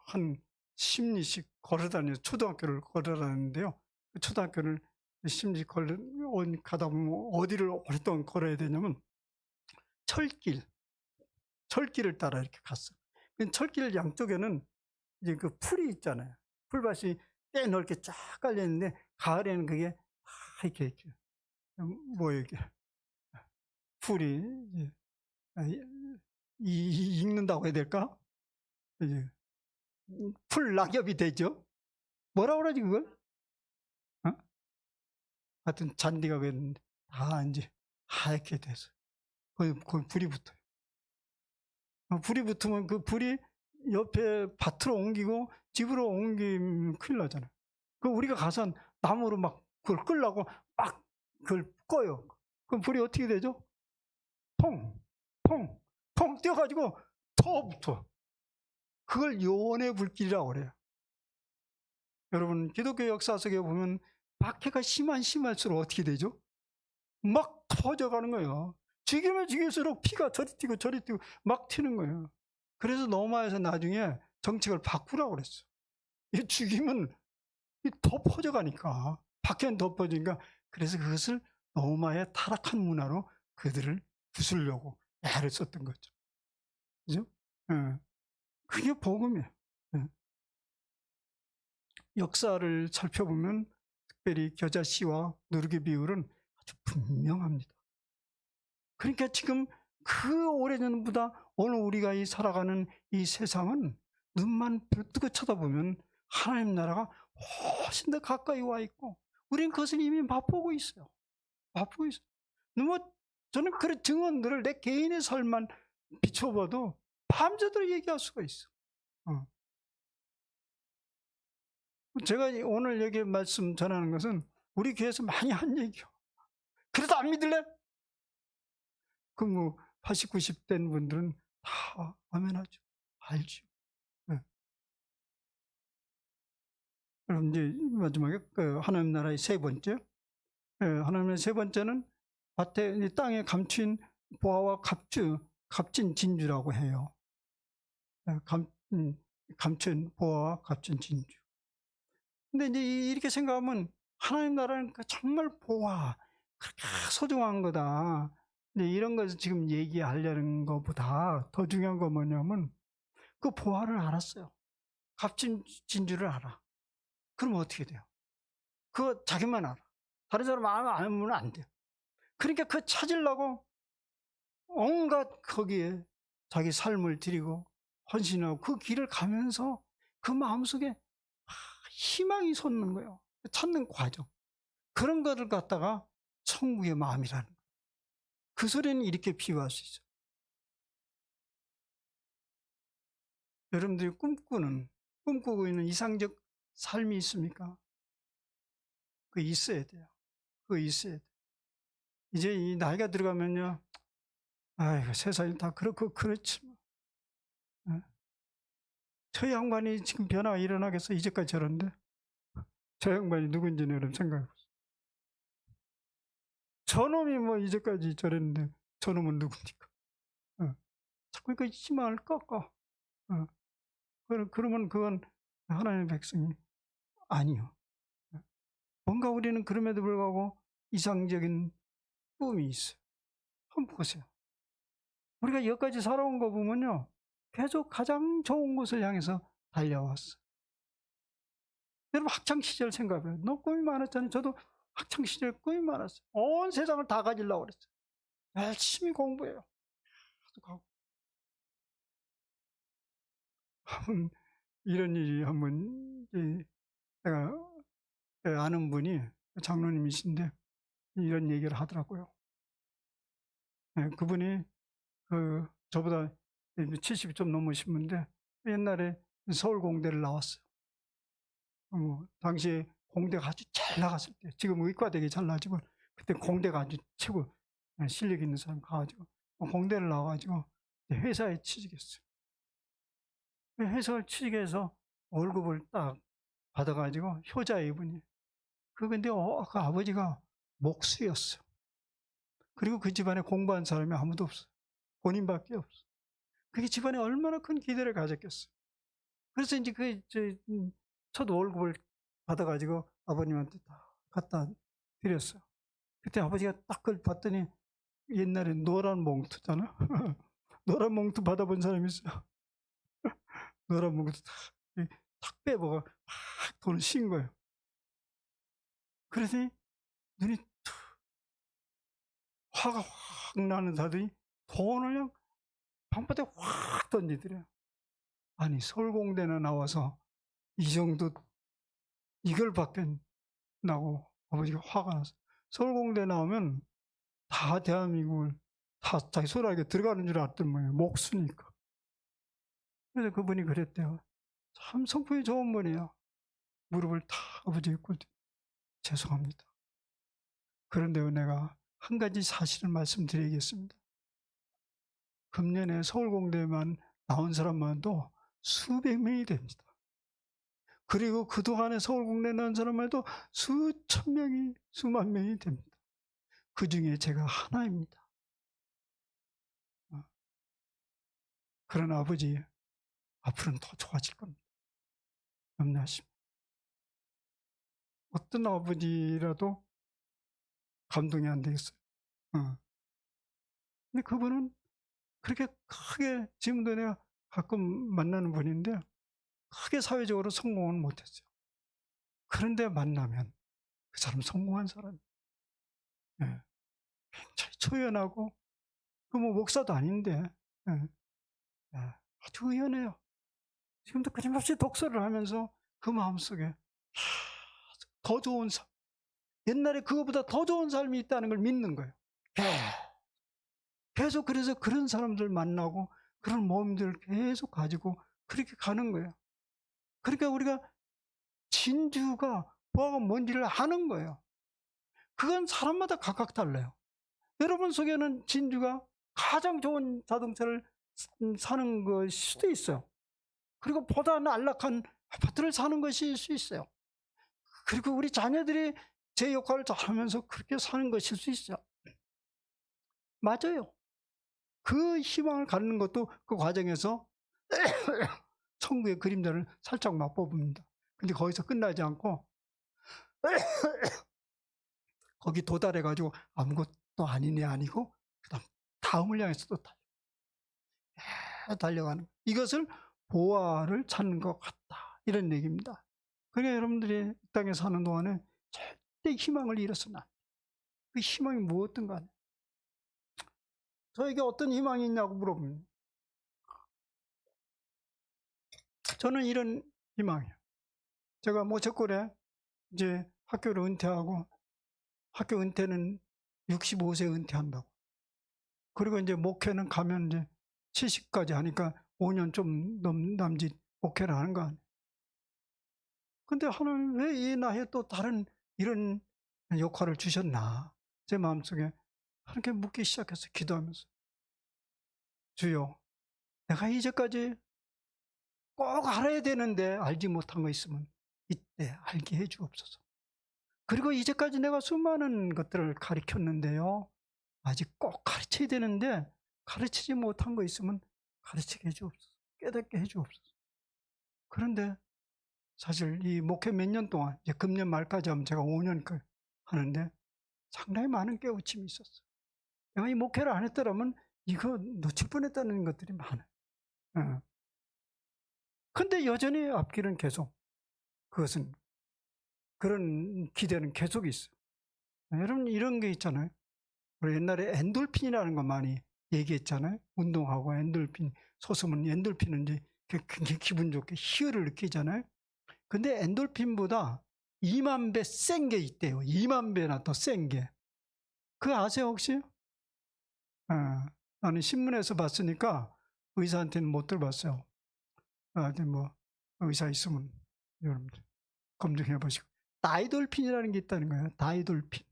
한 10리씩 걸어다녀서 초등학교를 걸어다녔는데요. 그 초등학교를 심지 가다 보면 어디를 오랫동안 걸어야 되냐면 철길을 따라 이렇게 갔어. 그 철길 양쪽에는 이제 그 풀이 있잖아요. 풀밭이 꽤 넓게 쫙 깔려 있는데 가을에는 그게 다 이렇게 뭐 이렇게 풀이 이제 익는다고 해야 될까? 이제 풀 낙엽이 되죠. 뭐라 그러지 그걸? 어? 하여튼 잔디가 그랬는데 다 이제 하얗게 돼서 거기 불이 붙어요. 불이 붙으면 그 불이 옆에 밭으로 옮기고 집으로 옮기면 큰일 나잖아요. 그 우리가 가서 나무로 막 그걸 끌려고 막 그걸 꺼요. 그럼 불이 어떻게 되죠? 퐁, 퐁, 퐁 뛰어가지고 더 붙어. 그걸 요원의 불길이라고 그래요. 여러분, 기독교 역사 속에 보면 박해가 심할수록 어떻게 되죠? 막 터져가는 거예요. 죽이면 죽일수록 피가 저리 뛰고 막 튀는 거예요. 그래서 로마에서 나중에 정책을 바꾸라고 그랬어. 이 죽이면 더 퍼져가니까, 박해는 더 퍼지니까, 그래서 그것을 로마의 타락한 문화로 그들을 부수려고 애를 썼던 거죠. 그죠? 예. 그게 복음이에요. 예. 역사를 살펴보면 특별히 겨자씨와 누르기 비율은 아주 분명합니다. 그러니까 지금 그 오래전보다 오늘 우리가 살아가는 이 세상은 눈만 뜨고 쳐다보면 하나님 나라가 훨씬 더 가까이 와 있고 우리는 그것을 이미 맛보고 있어요. 맛보고 있어요. 뭐 저는 그런 증언들을 내 개인의 삶만 비춰봐도 밤새도록 얘기할 수가 있어. 제가 오늘 여기 말씀 전하는 것은 우리 교회에서 많이 한 얘기요. 그래도 안 믿을래? 그 뭐 80, 90 된 분들은 다 아멘하죠. 알죠. 네. 그럼 이제 마지막에 그 하나님 나라의 세 번째, 하나님의 세 번째는 밭에 땅에 감춘 보화와 값진 진주라고 해요. 감춘 보화와 값진 진주. 근데 이제 이렇게 생각하면 하나님 나라는 정말 보화, 그렇게 소중한 거다. 근데 이런 것을 지금 얘기하려는 것보다 더 중요한 건 뭐냐면 그 보화를 알았어요. 값진 진주를 알아. 그럼 어떻게 돼요? 그거 자기만 알아. 다른 사람 알면 안 돼요. 그러니까 그 찾으려고 온갖 거기에 자기 삶을 드리고 헌신하고 그 길을 가면서 그 마음속에 희망이 솟는 거예요. 찾는 과정. 그런 거를 갖다가 천국의 마음이라는 거예요. 그 소리는 이렇게 비유할 수 있어요. 여러분들이 꿈꾸고 있는 이상적 삶이 있습니까? 그거 있어야 돼요. 그거 있어야 돼요. 이제 이 나이가 들어가면요. 아이고, 세상이 다 그렇고 그렇지 뭐. 저 양반이 지금 변화가 일어나겠어? 이제까지 저런데? 저 양반이 누군지는 여러분 생각해보세요. 저놈이 뭐 이제까지 저랬는데 저놈은 누굽니까? 자꾸 그 희망을 꺾어. 그러면 그건 하나님의 백성이 아니요. 뭔가 우리는 그럼에도 불구하고 이상적인 꿈이 있어요. 한번 보세요. 우리가 여기까지 살아온 거 보면요. 계속 가장 좋은 곳을 향해서 달려왔어. 여러분 학창시절 생각해요. 너무 꿈이 많았잖아요. 저도 학창시절 꿈이 많았어요. 온 세상을 다 가지려고 그랬어요. 열심히 공부해요. 가고. 한번 이런 일이 한번 내가 아는 분이 장로님이신데 이런 얘기를 하더라고요. 그분이 저보다 70이 좀 넘으신 분인데 옛날에 서울공대를 나왔어요. 당시에 공대가 아주 잘 나갔을 때, 지금 의과대학이 잘 나지만 그때 공대가 아주 최고 실력 있는 사람 가가지고 공대를 나와가지고 회사에 취직했어요. 회사를 취직해서 월급을 딱 받아가지고 효자 이분이. 근데 그 아버지가 목수였어요. 그리고 그 집안에 공부한 사람이 아무도 없어요. 본인밖에 없어요. 그게 집안에 얼마나 큰 기대를 가졌겠어요. 그래서 이제 첫 월급을 받아가지고 아버님한테 다 갖다 드렸어요. 그때 아버지가 딱 그걸 봤더니 옛날에 노란 몽투잖아. 노란 몽투 받아본 사람 있어요? 노란 몽투 탁 빼먹어 막 돈을 씌운 거예요. 그러더니 눈이 화가 확 나는 사람이 돈을 그냥 방바닥에 확 던지더래요. 아니 서울공대나 나와서 이 정도 이걸 받겠나고 아버지가 화가 났어요. 서울공대 나오면 다 대한민국을 다 자기 손아귀에 들어가는 줄 알았던 모양이에요. 목수니까. 그래서 그분이 그랬대요. 참 성품이 좋은 분이에요. 무릎을 다 아버지에 꿇더니 죄송합니다. 그런데 내가 한 가지 사실을 말씀드리겠습니다. 금년에 서울공대만 나온 사람만도 수백 명이 됩니다. 그리고 그동안에 서울공대 나온 사람만 해도 수천 명이, 수만 명이 됩니다. 그 중에 제가 하나입니다. 그러나 아버지, 앞으로는 더 좋아질 겁니다. 염려하십니다. 어떤 아버지라도 감동이 안 되겠어요. 근데 그분은 그렇게 크게, 지금도 내가 가끔 만나는 분인데, 크게 사회적으로 성공은 못했어요. 그런데 만나면 그 사람 성공한 사람이에요. 예. 굉장히 초연하고, 그 뭐 목사도 아닌데, 예. 예. 아주 의연해요. 지금도 끊임없이 독서를 하면서 그 마음속에 더 좋은 삶, 옛날에 그거보다 더 좋은 삶이 있다는 걸 믿는 거예요. 계속 그래서 그런 사람들 만나고 그런 모험들을 계속 가지고 그렇게 가는 거예요. 그러니까 우리가 진주가 뭐가 뭔지를 아는 거예요. 그건 사람마다 각각 달라요. 여러분 속에는 진주가 가장 좋은 자동차를 사는 것일 수도 있어요. 그리고 보다 안락한 아파트를 사는 것일 수 있어요. 그리고 우리 자녀들이 제 역할을 잘하면서 그렇게 사는 것일 수 있어요. 맞아요. 그 희망을 갖는 것도 그 과정에서 천국의 그림자를 살짝 맛보봅니다. 근데 거기서 끝나지 않고 거기 도달해 가지고 아무것도 아니네 아니고 그다음 다음을 향해서 또 달려가는 이것을 보화를 찾는 것 같다 이런 얘기입니다. 그러니까 여러분들이 이 땅에 사는 동안에 절대 희망을 잃어서는 안 돼요. 그 희망이 무엇든 간에 저에게 어떤 희망이 있냐고 물어봅니다. 저는 이런 희망이에요. 제가 모처골에 이제 학교를 은퇴하고 학교 은퇴는 65세 은퇴한다고. 그리고 이제 목회는 가면 이제 70까지 하니까 5년 좀 남짓 목회를 하는 거 아니에요. 근데 하나님 왜 이 나이에 또 다른 이런 역할을 주셨나? 제 마음속에 하나님께 묻기 시작해서 기도하면서 주여, 내가 이제까지 꼭 알아야 되는데 알지 못한 거 있으면 이때 알게 해 주옵소서. 그리고 이제까지 내가 수많은 것들을 가르쳤는데요. 아직 꼭 가르쳐야 되는데 가르치지 못한 거 있으면 가르치게 해 주옵소서. 깨닫게 해 주옵소서. 그런데 사실 이 목회 몇 년 동안 이제 금년 말까지 하면 제가 5년 하는데 상당히 많은 깨우침이 있었어요. 내가 이 목회를 안 했더라면 이거 놓칠 뻔했다는 것들이 많아요. 예. 근데 여전히 앞길은 계속 그것은 그런 기대는 계속 있어요. 여러분 이런 게 있잖아요. 우리 옛날에 엔돌핀이라는 거 많이 얘기했잖아요. 운동하고 엔돌핀 솟으면 엔돌핀은 이제 굉장히 기분 좋게 희열을 느끼잖아요. 근데 엔돌핀보다 2만 배 센 게 있대요. 2만 배나 더 센 게. 그거 아세요 혹시? 나는 신문에서 봤으니까 의사한테는 못 들어봤어요. 뭐 의사 있으면 여러분들 검증해 보시고. 다이돌핀이라는 게 있다는 거예요. 다이돌핀.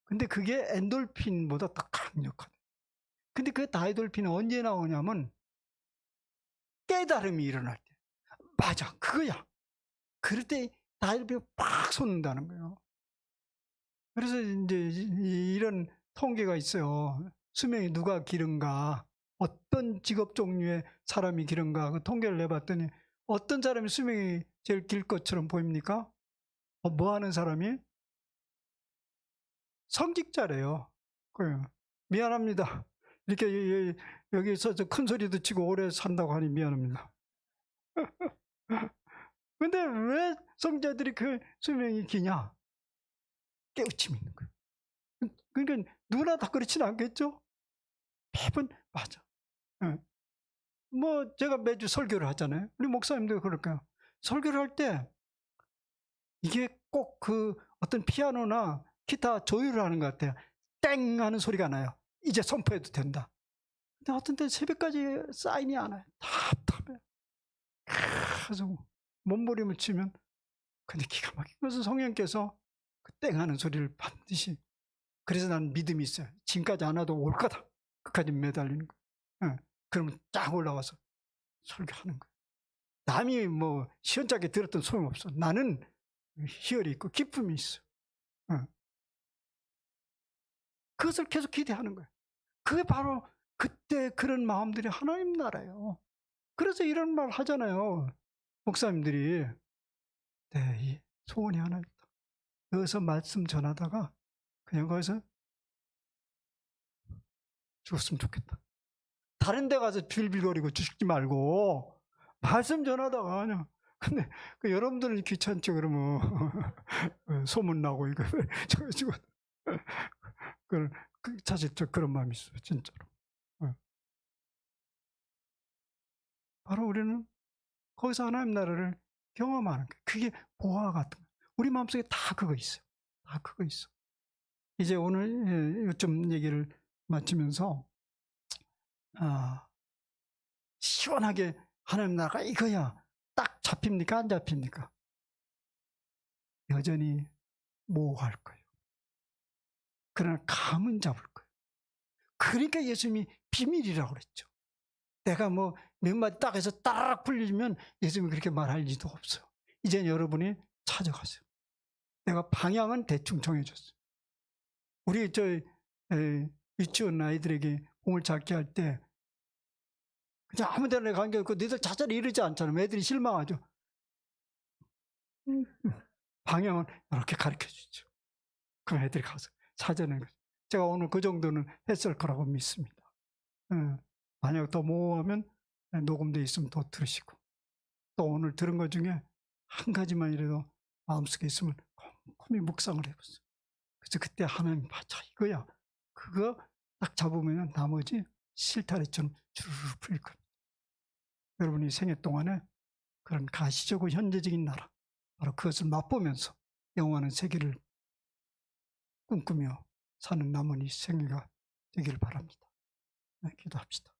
근데 그게 엔돌핀보다 더 강력하다. 근데 그 다이돌핀은 언제 나오냐면 깨달음이 일어날 때. 맞아, 그거야. 그럴 때 다이돌핀이 팍 솟는다는 거예요. 그래서 이제 이런 통계가 있어요. 수명이 누가 기른가, 어떤 직업 종류의 사람이 기른가, 그 통계를 내봤더니 어떤 사람이 수명이 제일 길 것처럼 보입니까? 뭐 하는 사람이? 성직자래요. 그 미안합니다. 이렇게 여기서 저 큰 소리도 치고 오래 산다고 하니 미안합니다. 근데 왜 성자들이 그 수명이 기냐? 깨우침이 있는 거예요. 그러니까 누구나 다 그렇지는 않겠죠? 매번 맞아. 예. 뭐 제가 매주 설교를 하잖아요. 우리 목사님도 그럴까요? 설교를 할 때 이게 꼭 그 어떤 피아노나 기타 조율을 하는 것 같아요. 땡 하는 소리가 나요. 이제 선포해도 된다. 근데 어떤 때는 새벽까지 사인이 안 와요. 답답해요. 그래서 몸부림을 치면 근데 기가 막힌 것은 성령께서 그 땡 하는 소리를 반드시 그래서 나는 믿음이 있어요. 지금까지 안 와도 올 거다. 끝까지 매달리는 거예요. 예. 그러면 딱 올라와서 설교하는 거예요. 남이 뭐 시원찮게 들었던 소용없어. 나는 희열이 있고 기쁨이 있어. 어. 그것을 계속 기대하는 거예요. 그게 바로 그때 그런 마음들이 하나님 나라예요. 그래서 이런 말 하잖아요. 목사님들이 네, 이 소원이 하나 있다. 여기서 말씀 전하다가 그냥 거기서 죽었으면 좋겠다. 다른 데 가서 빌빌거리고 죽지 말고 말씀 전하다가 그냥 근데 그 여러분들은 귀찮죠 그러면 소문 나고 이거 저거 지고 그 사실 저 그런 마음이 있어요 진짜로. 바로 우리는 거기서 하나님 나라를 경험하는 거예요. 그게 보화 같은 거예요. 우리 마음속에 다 그거 있어요. 다 그거 있어. 이제 오늘 요점 얘기를 마치면서 시원하게 하나님 나라가 이거야 딱 잡힙니까 안 잡힙니까? 여전히 모호할 거예요. 그러나 감은 잡을 거예요. 그러니까 예수님이 비밀이라고 그랬죠. 내가 뭐 몇 마디 딱 해서 따라락 풀리면 예수님이 그렇게 말할 리도 없어요. 이제 여러분이 찾아가세요. 내가 방향은 대충 정해줬어요. 우리 유치원 아이들에게 공을 찾게 할 때 그냥 아무 데나 관계없고 너희들 찾아라 이러지 않잖아요. 애들이 실망하죠. 방향은 이렇게 가르쳐 주죠. 그럼 애들이 가서 찾아내는 거죠. 제가 오늘 그 정도는 했을 거라고 믿습니다. 만약 더 모호하면 녹음되어 있으면 더 들으시고 또 오늘 들은 것 중에 한 가지만이라도 마음속에 있으면 꼼꼼히 묵상을 해보세요. 그래서 그때 하나님 맞아 이거야. 그거 딱 잡으면 나머지 실타래처럼 주르르 풀릴 겁니다. 여러분이 생애 동안에 그런 가시적이고 현재적인 나라 바로 그것을 맛보면서 영원한 세계를 꿈꾸며 사는 남은 이 생애가 되기를 바랍니다. 네, 기도합시다.